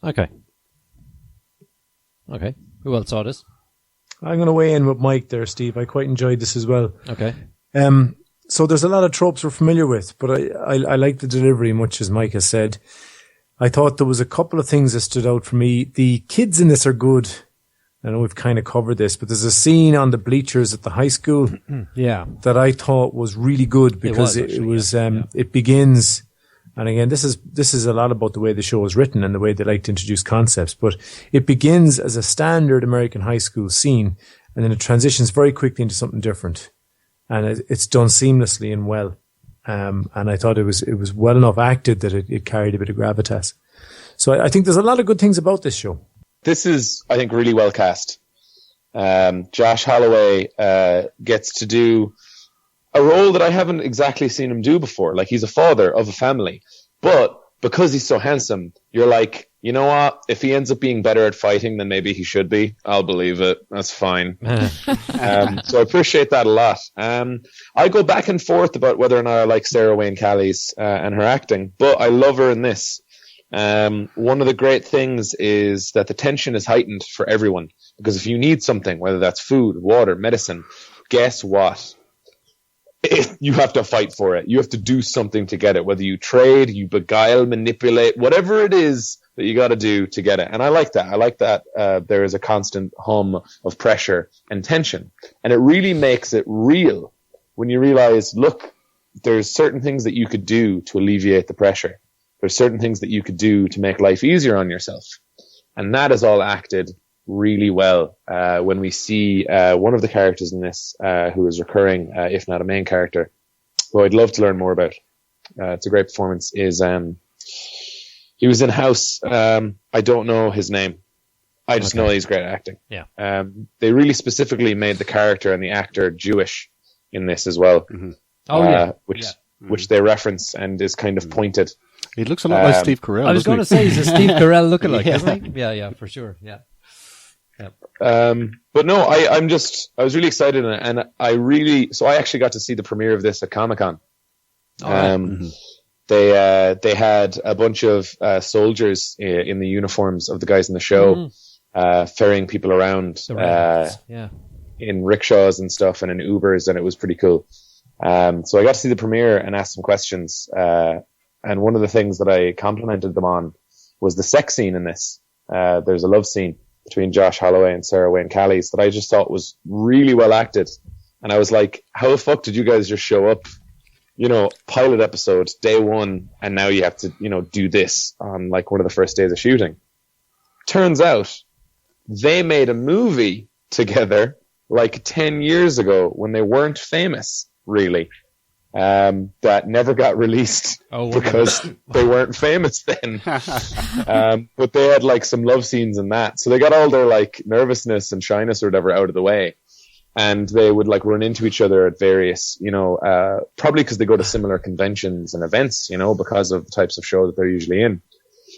Okay. Who else saw this? I'm going to weigh in with Mike there, Steve. I quite enjoyed this as well. Okay. So there's a lot of tropes we're familiar with, but I like the delivery, much as Mike has said. I thought there was a couple of things that stood out for me. The kids in this are good. I know we've kind of covered this, but there's a scene on the bleachers at the high school that I thought was really good because it begins. And again, this is a lot about the way the show is written and the way they like to introduce concepts. But it begins as a standard American high school scene, and then it transitions very quickly into something different, and it's done seamlessly and well. And I thought it was well enough acted that it carried a bit of gravitas. So I think there's a lot of good things about this show. This is, I think, really well cast. Josh Holloway gets to do a role that I haven't exactly seen him do before. Like, he's a father of a family, but because he's so handsome, you're like, you know what? If he ends up being better at fighting than maybe he should be, I'll believe it. That's fine. So I appreciate that a lot. I go back and forth about whether or not I like Sarah Wayne Callies and her acting, but I love her in this. One of the great things is that the tension is heightened for everyone, because if you need something, whether that's food, water, medicine, guess what? You have to fight for it. You have to do something to get it, whether you trade, you beguile, manipulate, whatever it is that you got to do to get it. And I like that. I like that there is a constant hum of pressure and tension. And it really makes it real when you realize, look, there's certain things that you could do to alleviate the pressure. There's certain things that you could do to make life easier on yourself. And that is all acted really well when we see one of the characters in this who is recurring, if not a main character, who I'd love to learn more about. It's a great performance. He was in House. I don't know his name. I just know he's great at acting. Yeah. They really specifically made the character and the actor Jewish in this as well. Mm-hmm. Which they reference and is kind of pointed. He looks a lot like Steve Carell. I was going to say he's a Steve Carell lookalike, isn't he? Yeah, for sure. Yeah. But no, I was really excited, and I actually got to see the premiere of this at Comic-Con. They had a bunch of soldiers in the uniforms of the guys in the show, ferrying people around in rickshaws and stuff, and in Ubers, and it was pretty cool. So I got to see the premiere and ask some questions. And one of the things that I complimented them on was the sex scene in this. There's a love scene between Josh Holloway and Sarah Wayne Callies that I just thought was really well acted. And I was like, how the fuck did you guys just show up, pilot episode, day one, and now you have to, do this on like one of the first days of shooting? Turns out they made a movie together like 10 years ago when they weren't famous, really. That never got released because they weren't famous then. But they had like some love scenes in that. So they got all their like nervousness and shyness or whatever out of the way. And they would like run into each other at various, probably because they go to similar conventions and events, because of the types of show that they're usually in.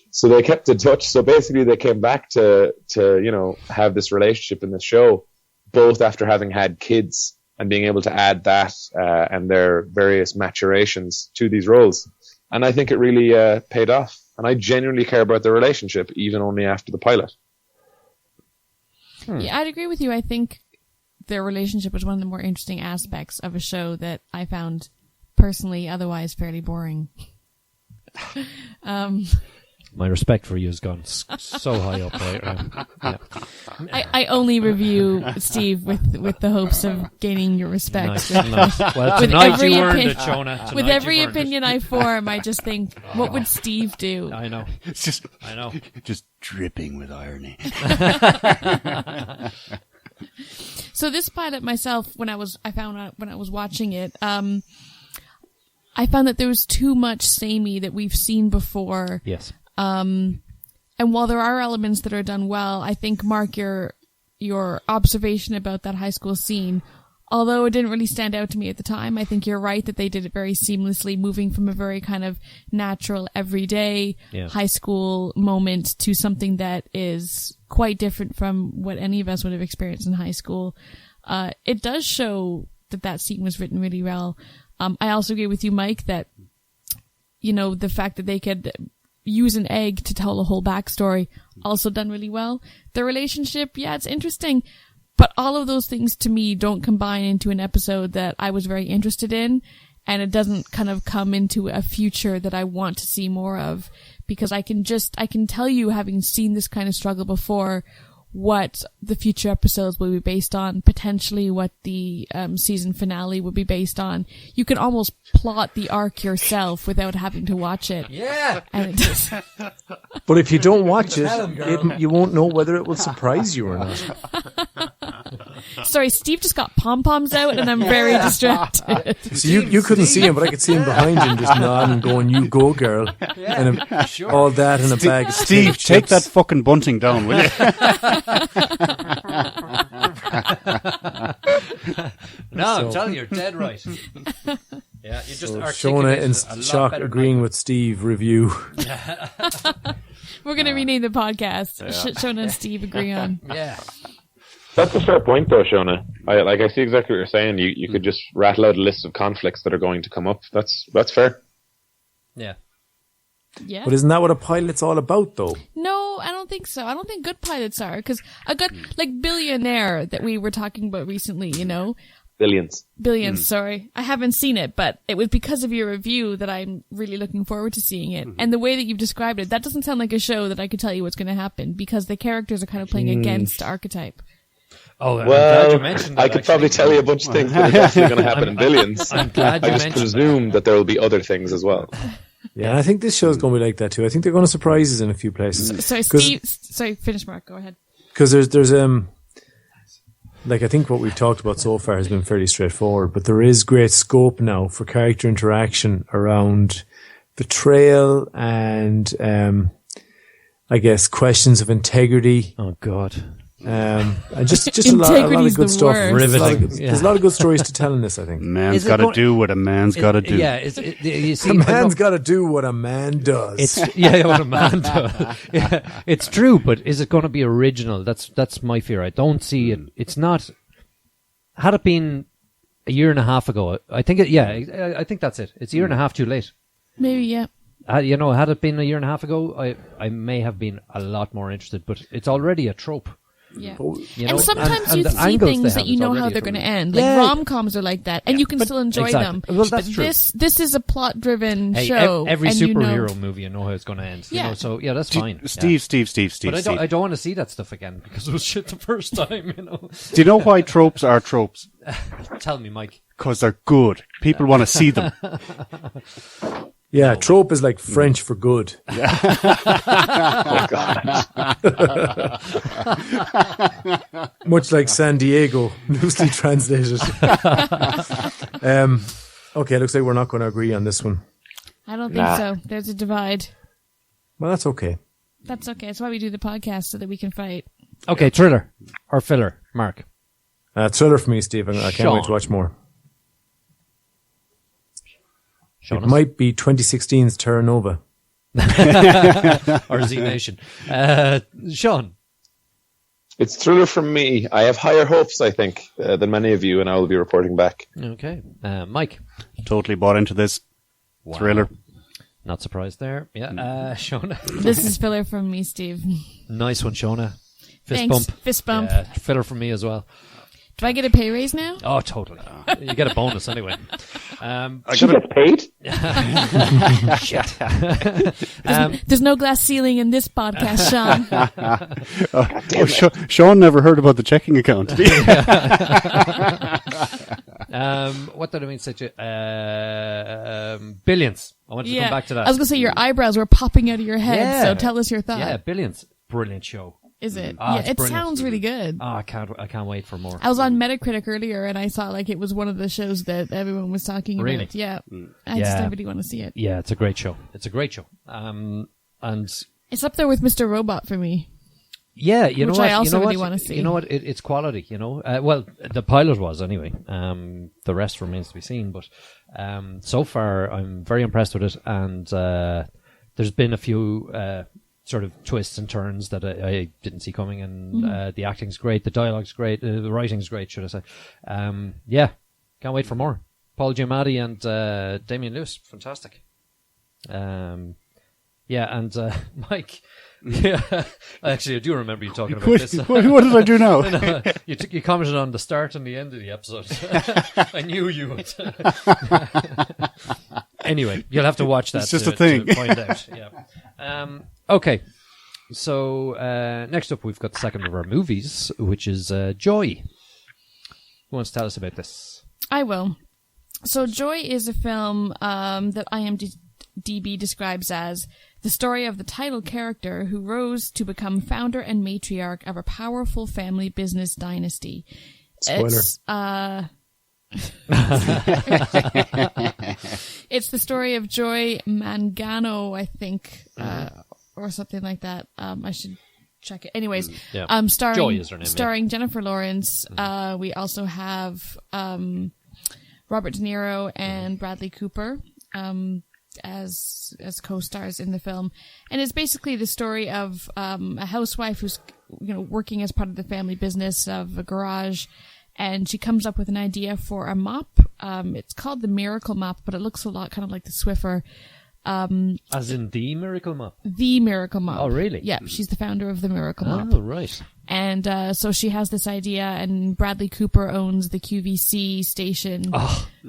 So they kept in touch. So basically they came back to have this relationship in the show, both after having had kids and being able to add that and their various maturations to these roles. And I think it really paid off. And I genuinely care about their relationship, even only after the pilot. Yeah, I'd agree with you. I think their relationship was one of the more interesting aspects of a show that I found personally otherwise fairly boring. My respect for you has gone so high up right now. Yeah. I only review Steve with the hopes of gaining your respect. Nice. Well, tonight you earned it, Shona. With every opinion I form, I just think, what would Steve do? I know. I know. Just dripping with irony. So this pilot myself, I found out when I was watching it, I found that there was too much samey that we've seen before. Yes. And while there are elements that are done well, I think, Mark, your observation about that high school scene, although it didn't really stand out to me at the time, I think you're right that they did it very seamlessly, moving from a very kind of natural, everyday high school moment to something that is quite different from what any of us would have experienced in high school. It does show that scene was written really well. I also agree with you, Mike, that, the fact that they could use an egg to tell a whole backstory, also done really well. The relationship, it's interesting, but all of those things to me don't combine into an episode that I was very interested in, and it doesn't kind of come into a future that I want to see more of, because I can tell you, having seen this kind of struggle before, what the future episodes will be based on, potentially what the season finale will be based on. You can almost plot the arc yourself without having to watch it. Yeah. And it does. But if you don't watch it, you won't know whether it will surprise you or not. Sorry, Steve just got pom-poms out and I'm very distracted. So you couldn't see him, but I could see him behind him just nodding and going, "You go, girl." And all that in a bag of Steve, take that fucking bunting down, will you? No, I'm telling you, you're dead right. Yeah, you just Shona in shock agreeing with Steve review. We're going to rename the podcast. Shona and Steve agree on. Yeah. That's a fair point, though, Shona. I see exactly what you're saying. You could just rattle out a list of conflicts that are going to come up. That's fair. Yeah. Yeah. But isn't that what a pilot's all about, though? No, I don't think so. I don't think good pilots are, because a good, like, Billionaire that we were talking about recently, you know? Billions, sorry. I haven't seen it, but it was because of your review that I'm really looking forward to seeing it. And the way that you've described it, that doesn't sound like a show that I could tell you what's going to happen, because the characters are kind of playing against archetype. Oh, I'm glad you mentioned that. I could probably tell you a bunch of things that are definitely going to happen in Billions. I'm glad you I just mentioned presume that there will be other things as well. Yeah, and I think this show's going to be like that too. I think they're going to surprise us in a few places. Sorry, Steve. Sorry, finish, Mark. Go ahead. Because there's like, I think what we've talked about so far has been fairly straightforward, but there is great scope now for character interaction around betrayal and, I guess, questions of integrity. Oh, God. And just a lot of good stuff. Riveting. There's a lot of good stories to tell in this, I think. Man's got to do what a man's got to do. Yeah, you see, A man's got to do what a man does. What a man does. Yeah, it's true, but is it going to be original? That's my fear. I don't see it. It's not. Had it been a year and a half ago, I think I think that's it. It's a year and a half too late. Maybe, yeah. Had it been a year and a half ago, I may have been a lot more interested. But it's already a trope. Yeah. You know, and sometimes and you the see angles things they that have, you it's know already how a they're going to trope. end. Like rom-coms are like that, and you can still enjoy them. Well, that's but true. This is a plot-driven Hey, show. every and superhero movie, you know how it's going to end. Yeah. You know, so yeah, that's fine. Steve. But I don't want to see that stuff again because it was shit the first time. You know. Do you know why tropes are tropes? Tell me, Mike. Because they're good. People want to see them. Yeah, trope is like French for good. Oh, God. Much like San Diego, loosely translated. Okay, looks like we're not going to agree on this one. I don't think so. There's a divide. Well, that's okay. That's okay. That's why we do the podcast, so that we can fight. Okay, thriller or filler, Mark. Thriller for me, Steve. I can't wait to watch more. Sean It might be 2016's Terra Nova. or Z Nation. Sean. It's thriller from me. I have higher hopes, I think, than many of you, and I will be reporting back. Okay. Mike. Totally bought into this. Wow. Thriller. Not surprised there. Yeah. Shona. This is filler from me, Steve. Nice one, Shona. Fist Thanks. bump. Fist bump. Yeah, filler from me as well. Do I get a pay raise now? Oh, totally. You get a bonus anyway. She gets paid? Shit. There's no glass ceiling in this podcast, Sean. Sean never heard about the checking account. Did he? What did I mean to say to you? Billions. I want to come back to that. I was going to say your eyebrows were popping out of your head, so tell us your thought. Yeah, Billions. Brilliant show. Is it? Ah, yeah, it's it brilliant. sounds really good. Oh, I can't wait for more. I was on Metacritic earlier, and I saw like it was one of the shows that everyone was talking Really? about. Yeah, I just really want to see it. Yeah, it's a great show. And It's up there with Mr. Robot for me. yeah, you know Which what? I also you know really what? wanna see. You know what? It's quality. You know, well, the pilot was anyway. The rest remains to be seen. But so far, I'm very impressed with it. And there's been a few sort of twists and turns that I didn't see coming. And the acting's great, the dialogue's great, the writing's great, should I say? Yeah, can't wait for more. Paul Giamatti and Damian Lewis, fantastic. Yeah, and Mike. Yeah, actually, I do remember you talking about this. What did I do now? No, you commented on the start and the end of the episode. I knew you would. Anyway, you'll have to watch that. It's just a thing. To find out. Yeah. Okay. So next up, we've got the second of our movies, which is Joy. Who wants to tell us about this? I will. So Joy is a film that IMDb describes as the story of the title character who rose to become founder and matriarch of a powerful family business dynasty. Spoiler. It's the story of Joy Mangano, I think, or something like that. I should check it. Anyways, starring Joy is her name, starring Jennifer Lawrence. We also have Robert De Niro and Bradley Cooper as co-stars in the film, and it's basically the story of a housewife who's working as part of the family business of a garage, and she comes up with an idea for a mop. It's called the Miracle Mop, but it looks a lot kind of like the Swiffer. As in the Miracle Mop? The Miracle Mop. Oh, really? Yeah, she's the founder of the Miracle Mop. Oh, right. And so she has this idea, and Bradley Cooper owns the QVC station,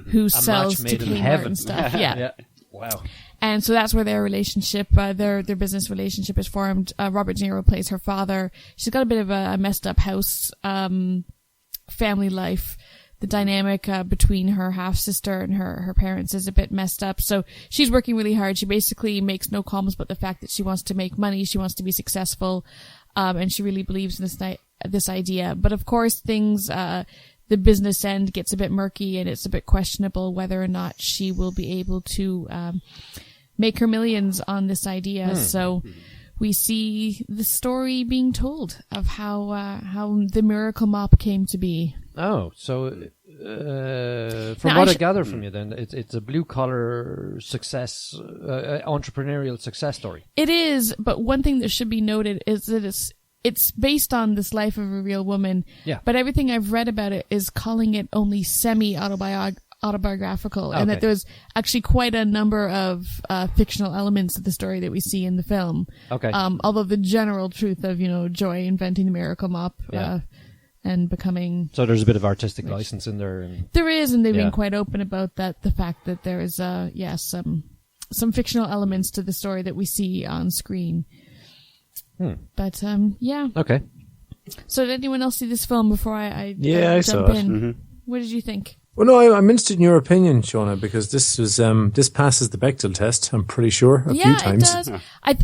who sells match made to in Kmart heaven. and stuff. Yeah. Wow. And so that's where their relationship, their business relationship is formed. Robert De Niro plays her father. She's got a bit of a messed up house, family life. The dynamic between her half-sister and her parents is a bit messed up. So she's working really hard. She basically makes no qualms about the fact that she wants to make money. She wants to be successful. And she really believes in this idea. But of course, things, the business end gets a bit murky, and it's a bit questionable whether or not she will be able to make her millions on this idea. So we see the story being told of how the Miracle Mop came to be. Oh, so from what I gather from you, then it's a blue collar success, entrepreneurial success story. It is, but one thing that should be noted is that it's based on this life of a real woman. Yeah. But everything I've read about it is calling it only semi-autobiographical, and that there's actually quite a number of fictional elements of the story that we see in the film. Okay. Although the general truth of, Joy inventing the Miracle Mop and becoming... So there's a bit of artistic license in there. There is, and they've been quite open about that, the fact that there is, some fictional elements to the story that we see on screen. But, yeah. Okay. So did anyone else see this film before I I jump saw it. in? Mm-hmm. What did you think? Well, no, I'm interested in your opinion, Shona, because this passes the Bechdel test, I'm pretty sure, a few times. Yeah, it does. I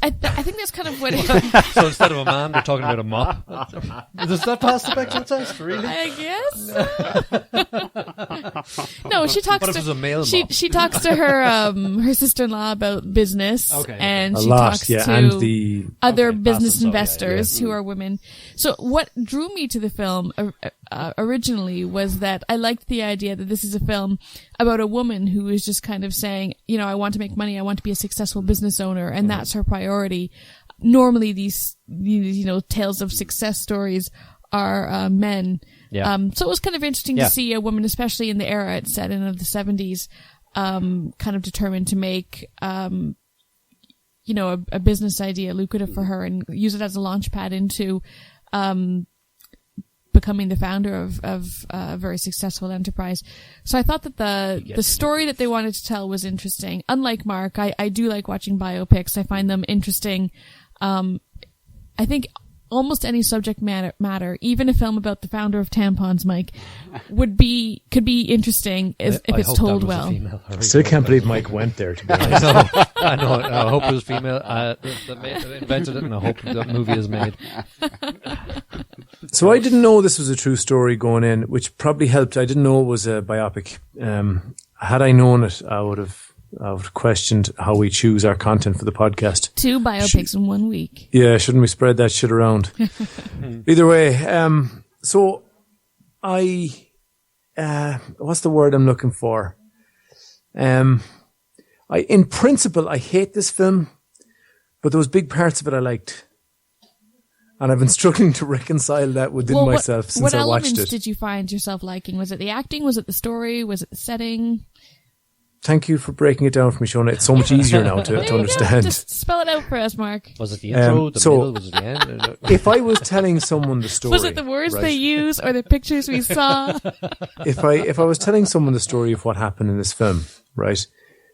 think that's kind of what it So instead of a man, they're talking about a mop. Does that pass the Bechdel test, really? I guess. No, she talks What if it was a male mop? She talks to her sister-in-law about business, and she talks to and the other business investors who are women. So what drew me to the film originally was that I liked the idea that this is a film about a woman who is just kind of saying, I want to make money, I want to be a successful business owner, and that's her priority. Normally these tales of success stories are men. Yeah. So it was kind of interesting to see a woman, especially in the era it's set in of the 70s, kind of determined to make a business idea lucrative for her and use it as a launch pad into becoming the founder of a very successful enterprise. So I thought that the story that they wanted to tell was interesting. Unlike Mark, I do like watching biopics. I find them interesting. I think almost any subject matter, even a film about the founder of tampons, Mike, could be interesting if it's told well. I still can't believe Mike went there, to be honest. I know. I hope it was female that invented it, and I hope that movie is made. So I didn't know this was a true story going in, which probably helped. I didn't know it was a biopic. Had I known it, I would have questioned how we choose our content for the podcast. 2 biopics in 1 week. Yeah, shouldn't we spread that shit around? Either way, so I, what's the word I'm looking for? In principle, I hate this film, but there was big parts of it I liked. And I've been struggling to reconcile that within myself since I watched it. What elements did you find yourself liking? Was it the acting? Was it the story? Was it the setting? Thank you for breaking it down for me, Shona. It's so much easier now to understand. Just spell it out for us, Mark. Was it the intro, the middle, was it the end? If I was telling someone the story... Was it the words they use or the pictures we saw? If I was telling someone the story of what happened in this film, right?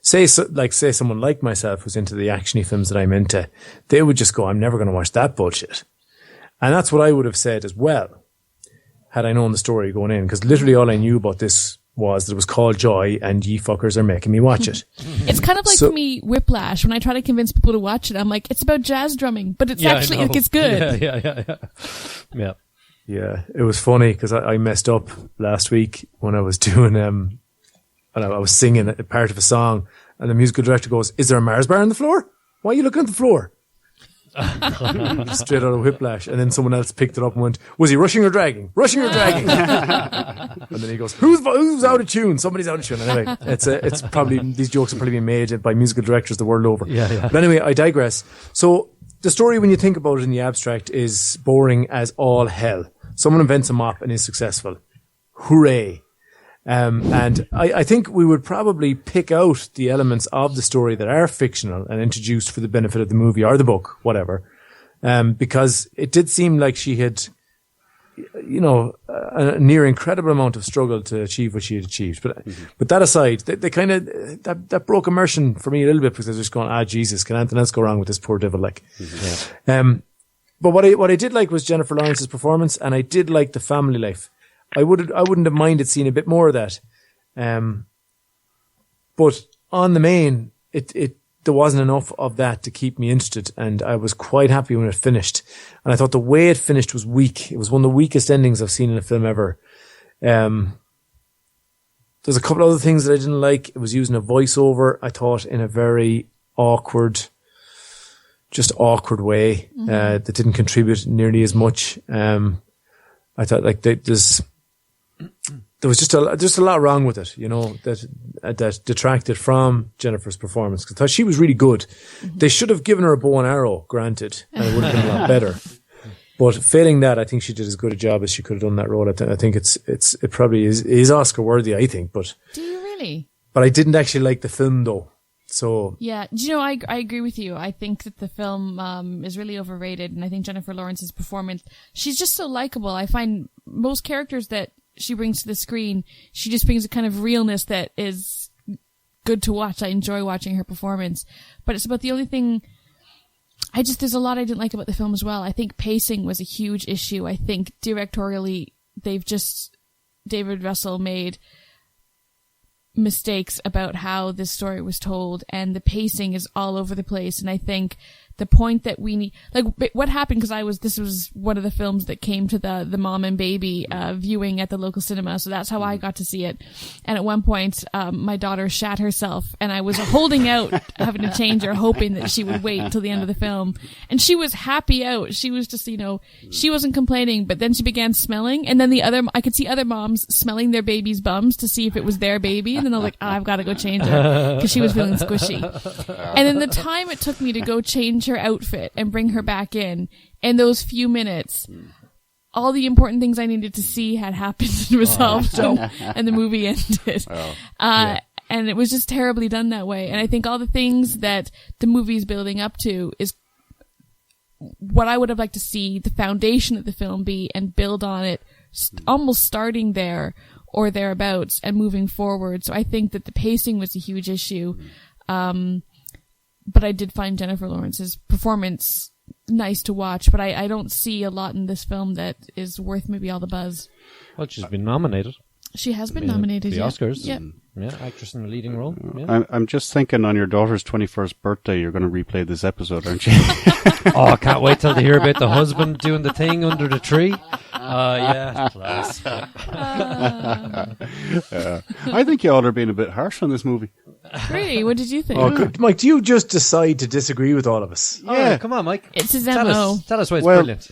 Say someone like myself who's into the actiony films that I'm into, they would just go, I'm never going to watch that bullshit. And that's what I would have said as well, had I known the story going in, because literally all I knew about this was that it was called Joy and ye fuckers are making me watch it. It's kind of like for me, Whiplash. When I try to convince people to watch it, I'm like, it's about jazz drumming, but it's it's good. Yeah. Yeah, it was funny because I messed up last week when I was doing, and I was singing a part of a song, and the musical director goes, "Is there a Mars bar on the floor? Why are you looking at the floor?" Straight out of Whiplash. And then someone else picked it up and went, "Was he rushing or dragging? Rushing or dragging?" And then he goes, who's out of tune? Somebody's out of tune. Anyway, it's probably, these jokes are probably being made by musical directors the world over. Yeah. But anyway, I digress. So the story, when you think about it in the abstract, is boring as all hell. Someone invents a mop and is successful. Hooray. And I think we would probably pick out the elements of the story that are fictional and introduced for the benefit of the movie or the book, whatever. Because it did seem like she had, a near incredible amount of struggle to achieve what she had achieved. But that aside, they kind of, that broke immersion for me a little bit because I was just going, Jesus, can anything else go wrong with this poor devil? Like, but what I did like was Jennifer Lawrence's performance, and I did like the family life. I wouldn't have minded seeing a bit more of that. But on the main, there wasn't enough of that to keep me interested, and I was quite happy when it finished. And I thought the way it finished was weak. It was one of the weakest endings I've seen in a film ever. There's a couple other things that I didn't like. It was using a voiceover, I thought, in a very awkward way, that didn't contribute nearly as much. I thought like there was just a lot wrong with it, that detracted from Jennifer's performance. Because I thought she was really good. They should have given her a bow and arrow, granted, and it would have been a lot better. But failing that, I think she did as good a job as she could have done that role. I think it probably is Oscar worthy, I think. But do you really? But I didn't actually like the film though. So yeah, do you know, I agree with you. I think that the film is really overrated, and I think Jennifer Lawrence's performance, she's just so likable. I find most characters that she brings to the screen, she just brings a kind of realness that is good to watch. I enjoy watching her performance, but it's about the only thing. There's a lot I didn't like about the film as well. I think pacing was a huge issue. I think directorially, David Russell made mistakes about how this story was told, and the pacing is all over the place. And I think the point that we need, like, what happened, because this was one of the films that came to the mom and baby viewing at the local cinema, so that's how I got to see it. And at one point my daughter shat herself, and I was holding out, having to change her, hoping that she would wait until the end of the film, and she was happy out. She was just, she wasn't complaining, but then she began smelling, and then I could see other moms smelling their baby's bums to see if it was their baby, and then I was like, I've got to go change her, because she was feeling squishy. And then the time it took me to go change her outfit and bring her back in those few minutes, all the important things I needed to see had happened and resolved, and the movie ended. And it was just terribly done that way. And I think all the things that the movie's building up to is what I would have liked to see the foundation of the film be, and build on it, almost starting there or thereabouts and moving forward. So I think that the pacing was a huge issue. But I did find Jennifer Lawrence's performance nice to watch, but I don't see a lot in this film that is worth maybe all the buzz. Well, she's been nominated. She has been nominated. The Oscars. Yep. Yeah, actress in the leading role. Yeah. I'm just thinking, on your daughter's 21st birthday, you're going to replay this episode, aren't you? I can't wait till to hear about the husband doing the thing under the tree. Yeah, class. I think y'all are being a bit harsh on this movie. Really? What did you think? Oh, good. Mike, do you just decide to disagree with all of us? Yeah, come on, Mike. It's his Tell MO. us why it's brilliant.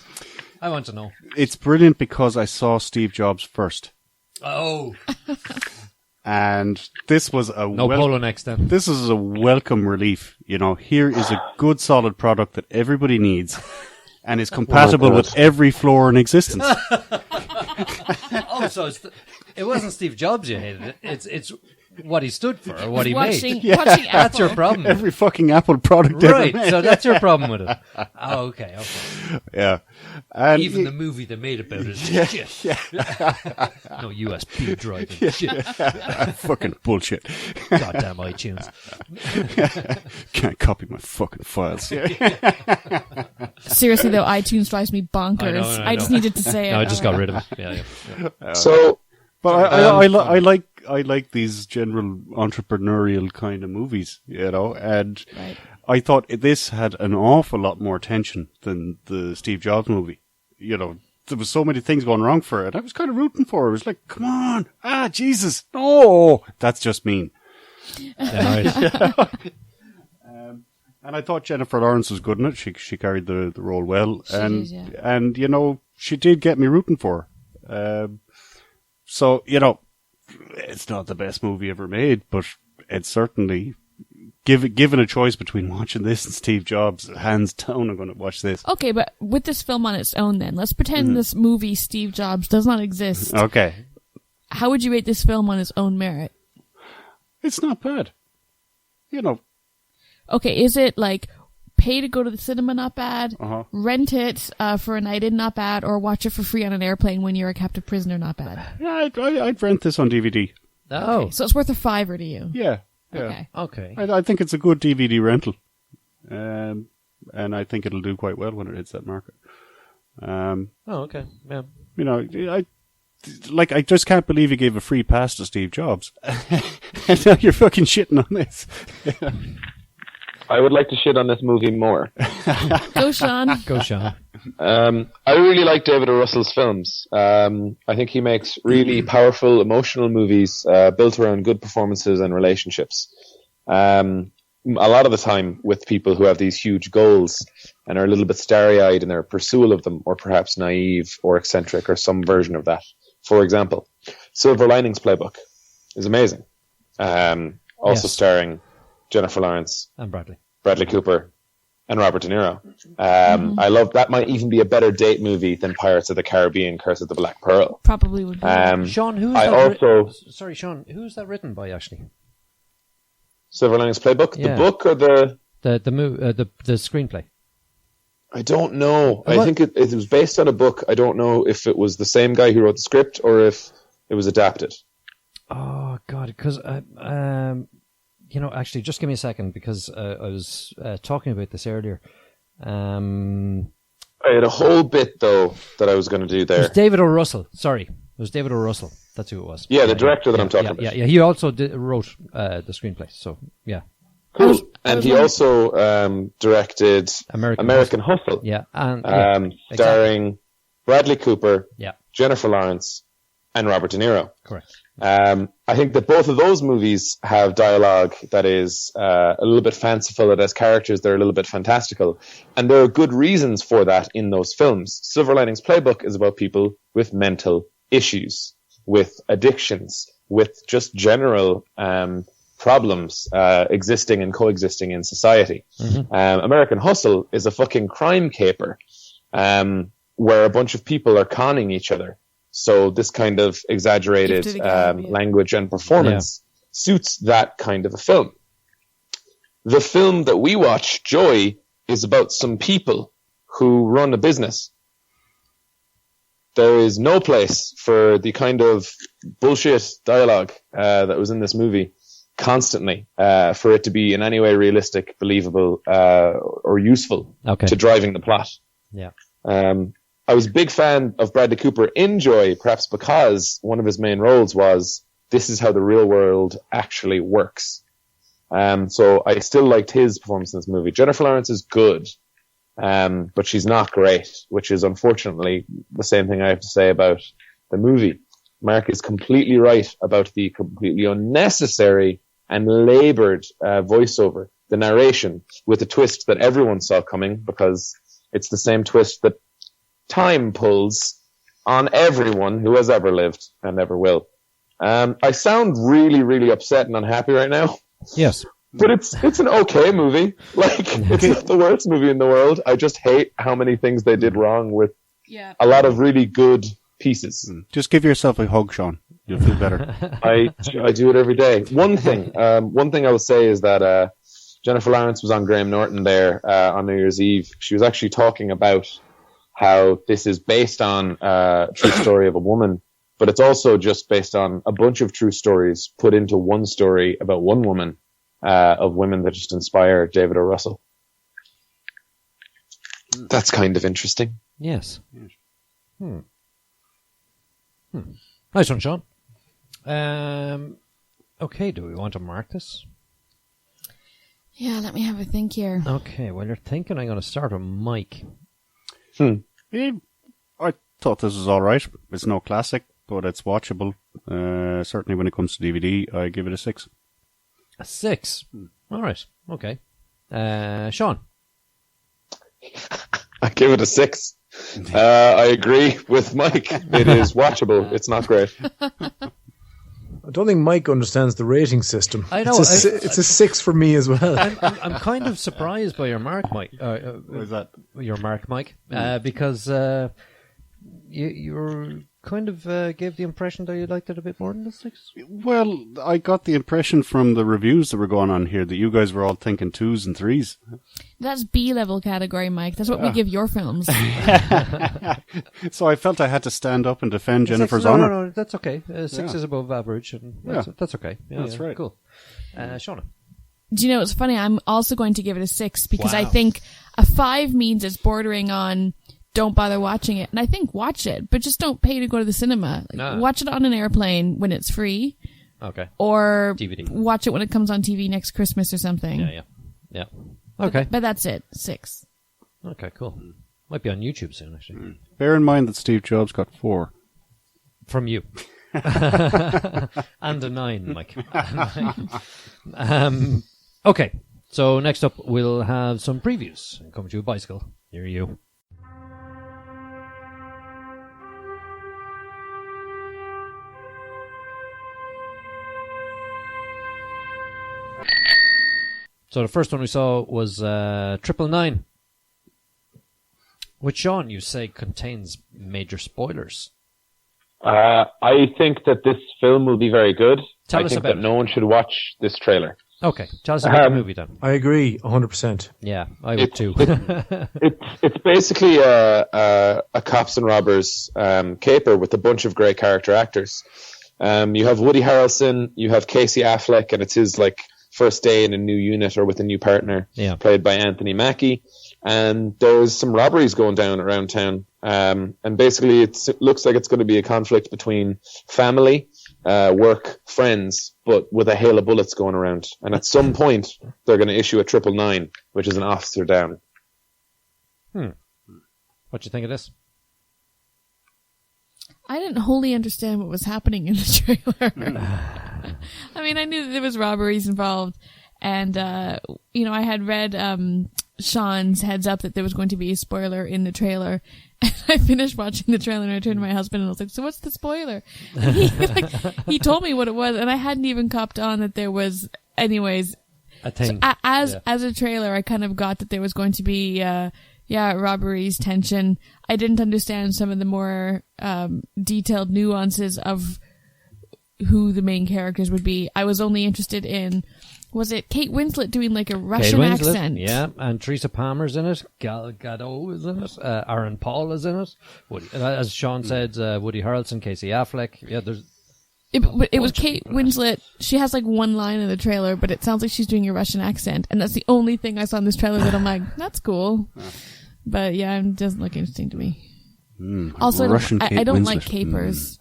I want to know. It's brilliant because I saw Steve Jobs first. Oh. And this was polo next then. This is a welcome relief. Here is a good solid product that everybody needs and is compatible with every floor in existence. So it wasn't Steve Jobs you hated. It's what he stood for or what he made. Watching That's your problem. Every fucking Apple product Right, ever made. so that's your problem with it. Oh, okay. Yeah. And even the movie they made about it is shit. Yeah. No USB driving shit. Fucking bullshit. Goddamn iTunes. Can't copy my fucking files. Seriously though, iTunes drives me bonkers. I just needed to say it. No, I just got rid of it. Yeah. But I like these general entrepreneurial kind of movies, and Right. I thought this had an awful lot more tension than the Steve Jobs movie. There was so many things going wrong for it. I was kind of rooting for it. I was like, come on. Jesus. No. That's just mean. Yeah, right. And I thought Jennifer Lawrence was good in it. She carried the role well. And she did get me rooting for her. So, it's not the best movie ever made, but it's certainly, given a choice between watching this and Steve Jobs, hands down I'm going to watch this. Okay, but with this film on its own then, let's pretend this movie Steve Jobs does not exist. Okay. how would you rate this film on its own merit? It's not bad. You know. Okay, is it like pay to go to the cinema, not bad, rent it for a night in, not bad, or watch it for free on an airplane when you're a captive prisoner, not bad? Yeah, I'd rent this on DVD. Oh. Okay, so it's worth $5 to you? Yeah. Okay. I think it's a good DVD rental. And I think it'll do quite well when it hits that market. Okay. Yeah. You know, I just can't believe you gave a free pass to Steve Jobs. And now you're fucking shitting on this. I would like to shit on this movie more. Go, Sean. Go, Sean. I really like David O. Russell's films. I think he makes really powerful, emotional movies built around good performances and relationships. A lot of the time with people who have these huge goals and are a little bit starry-eyed in their pursuit of them, or perhaps naive or eccentric or some version of that. For example, Silver Linings Playbook is amazing. Also starring Jennifer Lawrence and Bradley Cooper, and Robert De Niro. I love that. Might even be a better date movie than Pirates of the Caribbean: Curse of the Black Pearl. Probably would be. Sean, Sorry, Sean, who's that written by, actually? Silver Linings Playbook? The book or the screenplay? I don't know. I think it was based on a book. I don't know if it was the same guy who wrote the script or if it was adapted. Oh, God, because, actually, just give me a second, because I was talking about this earlier. I had a whole bit, though, that I was going to do there. It was David O. Russell. Sorry. It was David O. Russell. That's who it was. Yeah, the director that I'm talking about. Yeah, he also wrote the screenplay, so, yeah. Cool. And he also directed American Hustle. Yeah. Starring Bradley Cooper, yeah, Jennifer Lawrence, and Robert De Niro. Correct. I think that both of those movies have dialogue that is a little bit fanciful. It has characters that are a little bit fantastical. And there are good reasons for that in those films. Silver Linings Playbook is about people with mental issues, with addictions, with just general problems existing and coexisting in society. American Hustle is a fucking crime caper where a bunch of people are conning each other. So this kind of exaggerated language and performance suits that kind of a film. The film that we watch, Joy, is about some people who run a business. There is no place for the kind of bullshit dialogue that was in this movie constantly for it to be in any way realistic, believable, or useful to driving the plot. Yeah. I was a big fan of Bradley Cooper in Joy, perhaps because one of his main roles was, this is how the real world actually works. So I still liked his performance in this movie. Jennifer Lawrence is good, but she's not great, which is unfortunately the same thing I have to say about the movie. Mark is completely right about the completely unnecessary and labored voiceover, the narration, with a twist that everyone saw coming, because it's the same twist that time pulls on everyone who has ever lived and ever will. I sound really, really upset and unhappy right now. Yes. But it's an okay movie. Like, it's not the worst movie in the world. I just hate how many things they did wrong with a lot of really good pieces. Just give yourself a hug, Sean. You'll feel better. I do it every day. One thing I will say is that Jennifer Lawrence was on Graham Norton there on New Year's Eve. She was actually talking about how this is based on a true story of a woman, but it's also just based on a bunch of true stories put into one story about one woman, of women that just inspire David O. Russell. That's kind of interesting. Yes. Nice one, Sean. Okay, do we want to mark this? Yeah, let me have a think here. Okay, while you're thinking, I'm going to start with Mike. I thought this was alright. It's no classic, but it's watchable. Certainly when it comes to DVD, I give it a 6. A 6? Alright, okay. Sean? I give it a 6. I agree with Mike. It is watchable. It's not great. I don't think Mike understands the rating system. I know. It's a 6 for me as well. I'm kind of surprised by your mark, Mike. What is that? Your mark, Mike? Because you're kind of gave the impression that you liked it a bit more than the 6. Well, I got the impression from the reviews that were going on here that you guys were all thinking 2s and 3s. That's B-level category, Mike. That's what we give your films. So I felt I had to stand up and defend Jennifer's no, honor. No, that's okay. 6 is above average, and that's okay. Yeah, that's right. Cool. Shauna? Do you know, it's funny, I'm also going to give it a 6 because I Wow. think a 5 means it's bordering on don't bother watching it. And I think watch it, but just don't pay to go to the cinema. Like, No. watch it on an airplane when it's free. Okay. Or DVD. watch it when it comes on TV next Christmas or something. Yeah. Okay. But that's it. 6. Okay, cool. Might be on YouTube soon, actually. Bear in mind that Steve Jobs got 4. From you. And a 9, Mike. Okay, so next up we'll have some previews. Coming to a bicycle near you. So the first one we saw was 999, which, Sean, you say contains major spoilers. I think that this film will be very good. Tell I us think about that it. no one should watch this trailer. Okay, tell us about the movie then. I agree 100%. Yeah, I would too. It's basically a cops and robbers caper with a bunch of great character actors. You have Woody Harrelson, you have Casey Affleck, and it's his first day in a new unit or with a new partner, played by Anthony Mackie. And there's some robberies going down around town. And basically it looks like it's going to be a conflict between family, work, friends, but with a hail of bullets going around. And at some point, they're going to issue a 999, which is an officer down. What do you think of this? I didn't wholly understand what was happening in the trailer. I mean, I knew that there was robberies involved, and I had read Sean's heads up that there was going to be a spoiler in the trailer. And I finished watching the trailer and I turned to my husband and I was like, so what's the spoiler? And he told me what it was, and I hadn't even copped on that there was, anyways. A thing. So, as a trailer, I kind of got that there was going to be, robberies, tension. I didn't understand some of the more detailed nuances of who the main characters would be. I was only interested in, was it Kate Winslet doing a Russian accent? Yeah, and Teresa Palmer's in it. Gal Gadot is in it. Aaron Paul is in it. As Sean said, Woody Harrelson, Casey Affleck. Yeah, there's... It was Kate Winslet. She has one line in the trailer, but it sounds like she's doing a Russian accent. And that's the only thing I saw in this trailer that I'm like, that's cool. But yeah, it doesn't look interesting to me. Also, I don't like capers.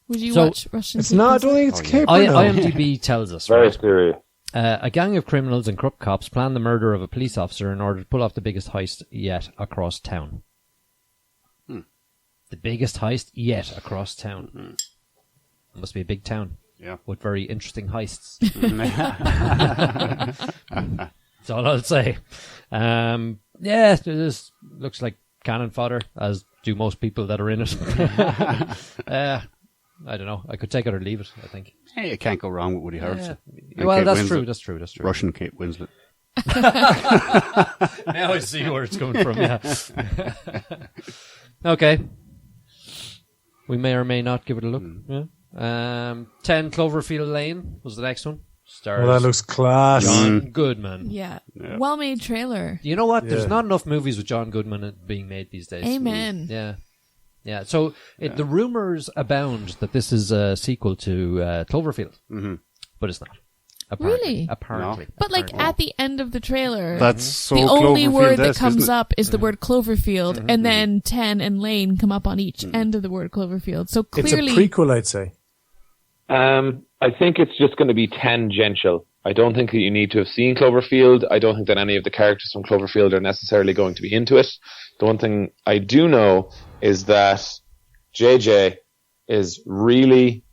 Would you watch Russian It's capers? not, I don't think it's caper. No. IMDb tells us, Very right? serious. A gang of criminals and corrupt cops plan the murder of a police officer in order to pull off the biggest heist yet across town. The biggest heist yet across town. Must be a big town. Yeah. With very interesting heists. That's all I'll say. Yeah, this looks like cannon fodder, as do most people that are in it. I don't know. I could take it or leave it, I think. Hey, you can't go wrong with Woody Harrelson. And Well, Kate that's Winslet. true. That's true. Russian Kate Winslet. Now I see where it's coming from, yeah. Okay. We may or may not give it a look. Yeah. 10 Cloverfield Lane was the next one. Stars Well, that looks class. John Goodman. Yeah. Well-made trailer. You know what? There's Yeah. not enough movies with John Goodman being made these days. Amen. Yeah. Yeah. So the rumors abound that this is a sequel to Cloverfield. But it's not. Apparently. Really? Apparently. But at the end of the trailer, That's so the only word that Cloverfield-esque, comes isn't it? up is the word Cloverfield, and then 10 and Lane come up on each end of the word Cloverfield. So It's clearly, a prequel, I'd say. I think it's just going to be tangential. I don't think that you need to have seen Cloverfield. I don't think that any of the characters from Cloverfield are necessarily going to be into it. The one thing I do know is that JJ is really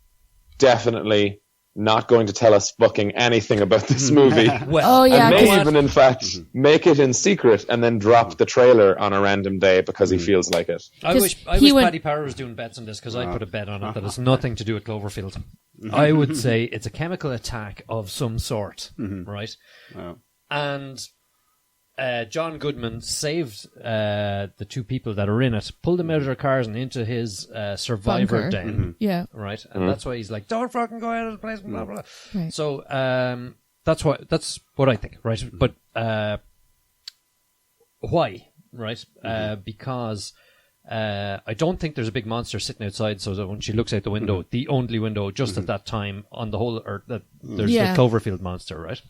definitely not going to tell us fucking anything about this movie. Well, oh yeah, and 'cause- may even, in fact, make it in secret and then drop the trailer on a random day because he feels like it. I 'Cause wish he went- Paddy Power was doing bets on this because I put a bet on it that has nothing to do with Cloverfield. I would say it's a chemical attack of some sort, right? Wow. And John Goodman saved the two people that are in it, pulled them out of their cars and into his survivor Bunker. den. Yeah. Right? And that's why he's like, don't fucking go out of the place, blah, blah, blah. Right. So that's what I think, right? But why? Right? Because I don't think there's a big monster sitting outside, so that when she looks out the window, the only window just at that time on the whole earth, there's the Cloverfield monster, right?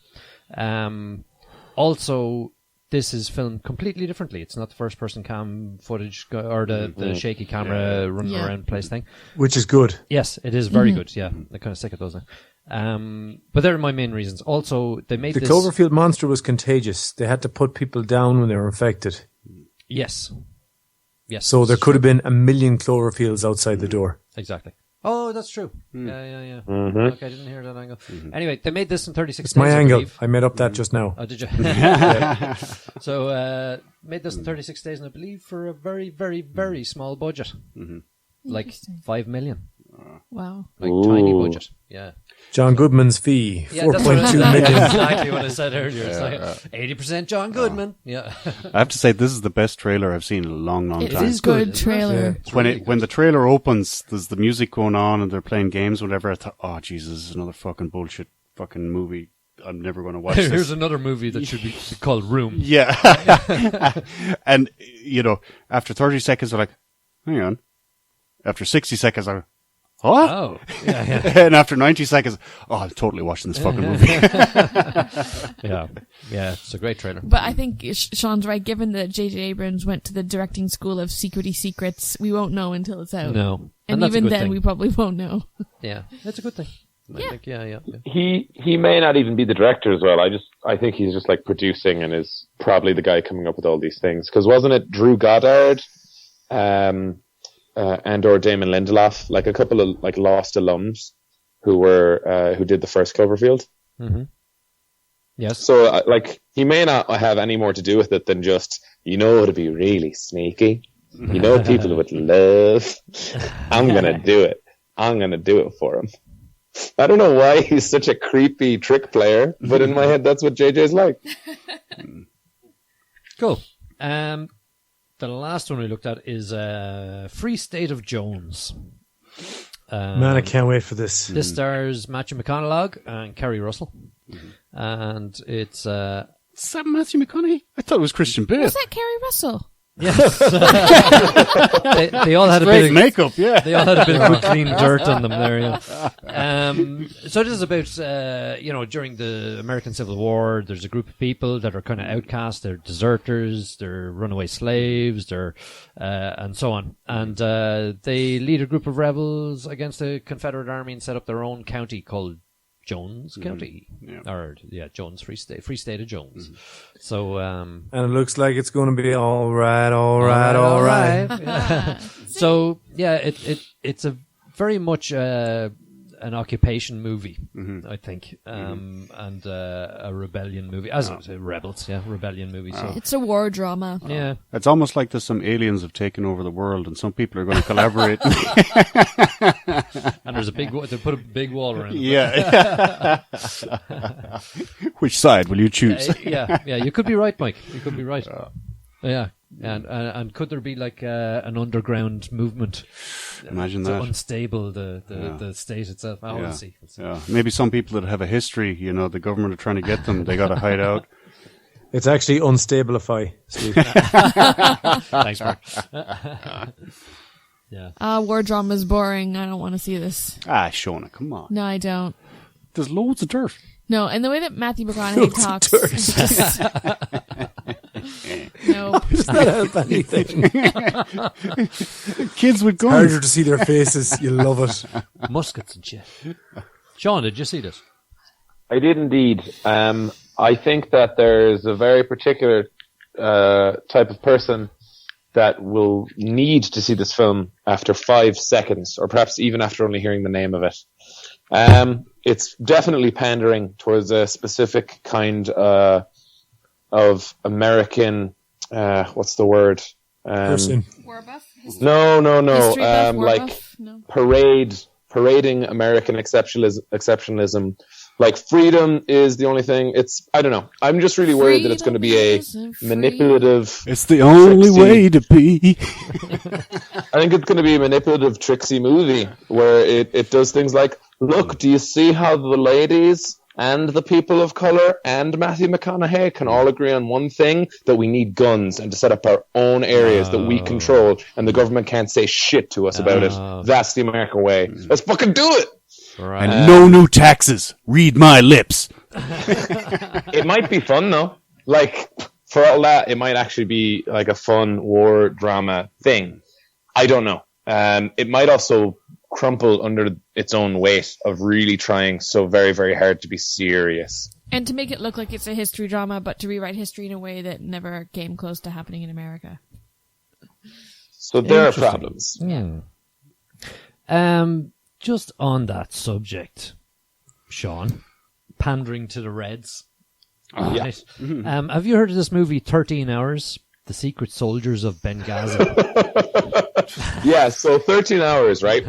Also, this is filmed completely differently. It's not the first-person cam footage or the shaky camera running around place thing. Which is good. Yes, it is very good. Yeah, they're kind of sick of those now. But they're my main reasons. Also, they made The this... Cloverfield monster was contagious. They had to put people down when they were infected. Yes. So there could have been 1 million Cloverfields outside the door. Exactly. Oh, that's true. Yeah. Okay, I didn't hear that angle. Anyway, they made this in 36 It's days, my I angle. believe. I made up that just now. Oh, did you? So, made this in 36 days, and I believe for a very, very, very small budget. Like Interesting. 5 million. Wow. Like, tiny budget. Yeah. John Goodman's fee, Yeah, that's what 4.2 million. exactly what I said earlier. It's like 80% John Goodman. Yeah. I have to say, this is the best trailer I've seen in a long, long It time. is good, good isn't it? trailer. When the trailer opens, there's the music going on and they're playing games, whatever. I thought, oh Jesus, this is another fucking bullshit fucking movie. I'm never going to watch Here's this. another movie that should be called Room. Yeah. And, after 30 seconds, they're like, hang on. After 60 seconds, I'm like, what? Oh, yeah. And after 90 seconds, I'm totally watching this fucking movie. Yeah, it's a great trailer. But I think Sean's right. Given that J.J. Abrams went to the directing school of secrety secrets, we won't know until it's out. No. And that's a even good then, thing. we probably won't know. Yeah, that's a good thing. I think, yeah. He may not even be the director as well. I think he's just like producing and is probably the guy coming up with all these things. Because wasn't it Drew Goddard, and/or Damon Lindelof, like a couple of like Lost alums who did the first Cloverfield. Mm-hmm. Yes. So he may not have any more to do with it than just it'd be really sneaky. People would love. I'm gonna do it. I'm gonna do it for him. I don't know why he's such a creepy trick player, but in my head, that's what JJ's like. Cool. The last one we looked at is Free State of Jones. Man, I can't wait for this. This stars Matthew McConaughey and Kerry Russell. And it's... Is that Matthew McConaughey? I thought it was Christian Bale. Was that Kerry Russell? Yes. they all had a Great bit of makeup, yeah. They all had a bit of good clean dirt on them there. Yeah. So this is about during the American Civil War. There's a group of people that are kind of outcast. They're deserters. They're runaway slaves. They're and so on. And they lead a group of rebels against the Confederate Army and set up their own county called Jones County, Jones Free State of Jones. So, and it looks like it's going to be all right. Yeah. So, it's a very much an occupation movie, I think, and a rebellion movie. As I say, rebels, rebellion movie. So, It's a war drama. yeah. It's almost like there's some aliens have taken over the world and some people are going to collaborate. And there's they put a big wall around it. Yeah. Which side will you choose? Yeah. You could be right, Mike. You could be right. Yeah. And could there be like an underground movement? Imagine to that. unstable the state itself. We'll see. Yeah. Maybe some people that have a history, the government are trying to get them. They got to hide out. It's actually unstabilify, Steve. Thanks, Mark. Yeah. War drama's boring. I don't want to see this. Shona, come on. No, I don't. There's loads of dirt. No, and the way that Matthew McConaughey talks. is just- no. Does that help anything? Kids with guns. Harder to see their faces. You love it. Muskets and shit. Sean, did you see this? I did indeed. I think that there's a very particular type of person that will need to see this film after 5 seconds, or perhaps even after only hearing the name of it. It's definitely pandering towards a specific kind of American, what's the word? Person. War buff? No. History buff, war Like buff? No. parading American exceptionalism Like freedom is the only thing. I don't know. I'm just really worried that it's going to be a manipulative. It's the only way to be. I think it's going to be a manipulative, tricksy movie where it does things like, look, do you see how the ladies and the people of color and Matthew McConaughey can all agree on one thing, that we need guns and to set up our own areas that we control, and the government can't say shit to us about it. That's the American way. Let's fucking do it. Right. And no new taxes. Read my lips. It might be fun though. Like, for all that, it might actually be like a fun war drama thing. I don't know. It might also crumple under its own weight of really trying so very, very hard to be serious. And to make it look like it's a history drama, but to rewrite history in a way that never came close to happening in America. So there are problems. Just on that subject, Sean, pandering to the Reds. Right. Have you heard of this movie, 13 Hours? The Secret Soldiers of Benghazi. Yeah, so 13 Hours, right,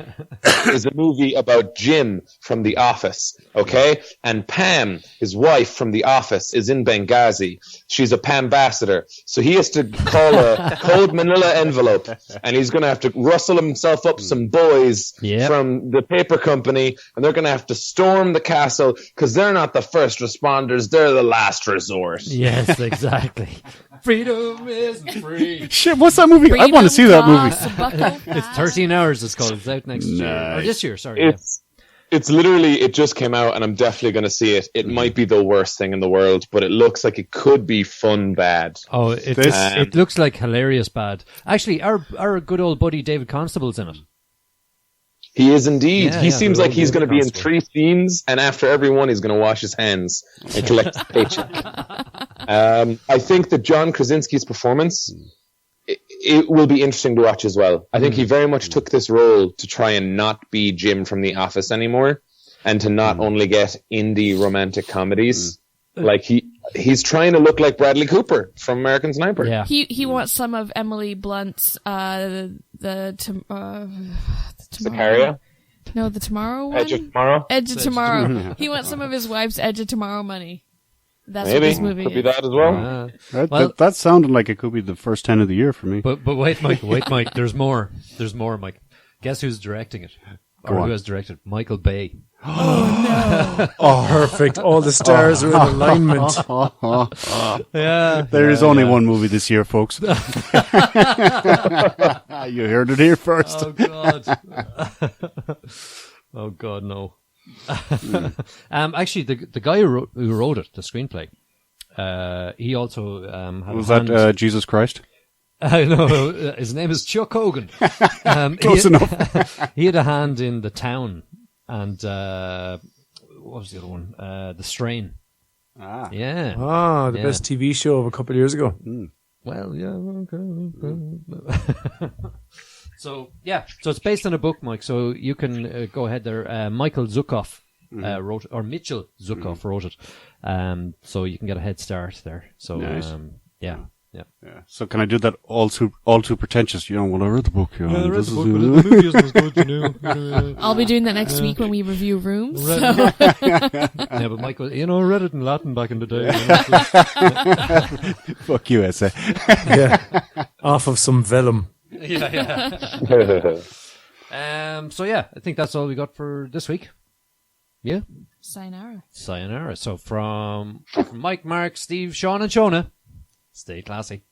is a movie about Jim from The Office, okay? And Pam, his wife from The Office, is in Benghazi. She's a Pambassador. So he has to call a code manila envelope, and he's going to have to rustle himself up some boys from the paper company, and they're going to have to storm the castle, because they're not the first responders, they're the last resort. Yes, exactly. Freedom isn't free. Shit, what's that movie? I want to see that movie. It's 13 Hours, it's called. It's out next year. Or this year, sorry. It's literally, it just came out, and I'm definitely going to see it. It might be the worst thing in the world, but it looks like it could be fun bad. Oh, it looks like hilarious bad. Actually, our good old buddy David Constable's in it. He is indeed. He seems like he's going to be in Constable. 3 scenes, and after every one, he's going to wash his hands and collect his paycheck. I think that John Krasinski's performance, it will be interesting to watch as well. I think he very much took this role to try and not be Jim from The Office anymore, and to not only get indie romantic comedies. Like he's trying to look like Bradley Cooper from American Sniper. Yeah. He wants some of Emily Blunt's Sicario? No, the Tomorrow one? Edge of Tomorrow? Edge of Tomorrow. He wants some of his wife's Edge of Tomorrow money. That's Maybe. what this movie Could be is. that as well. That sounded like it could be the first 10 of the year for me. But wait, Mike. There's more, Mike. Guess who's directing it? Or who has directed? Michael Bay. Oh, perfect. All the stars are in alignment. Yeah. There is only one movie this year, folks. You heard it here first. Oh, God. Oh, God, no. Actually, the guy who wrote it, the screenplay, he also had Was a hand... that Jesus Christ? No, his name is Chuck Hogan. Close enough. He had a hand in The Town and what was the other one? The Strain. Ah. Yeah. The best TV show of a couple of years ago. Well, yeah. So it's based on a book, Mike. So you can go ahead there. Michael Zukoff wrote, or Mitchell Zukoff wrote it. So you can get a head start there. So Nice. Yeah. So can I do that all too pretentious? I read the book. I read the book, but the movie isn't as good, I'll be doing that next week when we review Rooms. So. Yeah, but Michael, I read it in Latin back in the day. Fuck you, SA. Yeah. Off of some vellum. Yeah. So I think that's all we got for this week. Yeah. Sayonara. So from Mike, Mark, Steve, Sean, and Shona, stay classy.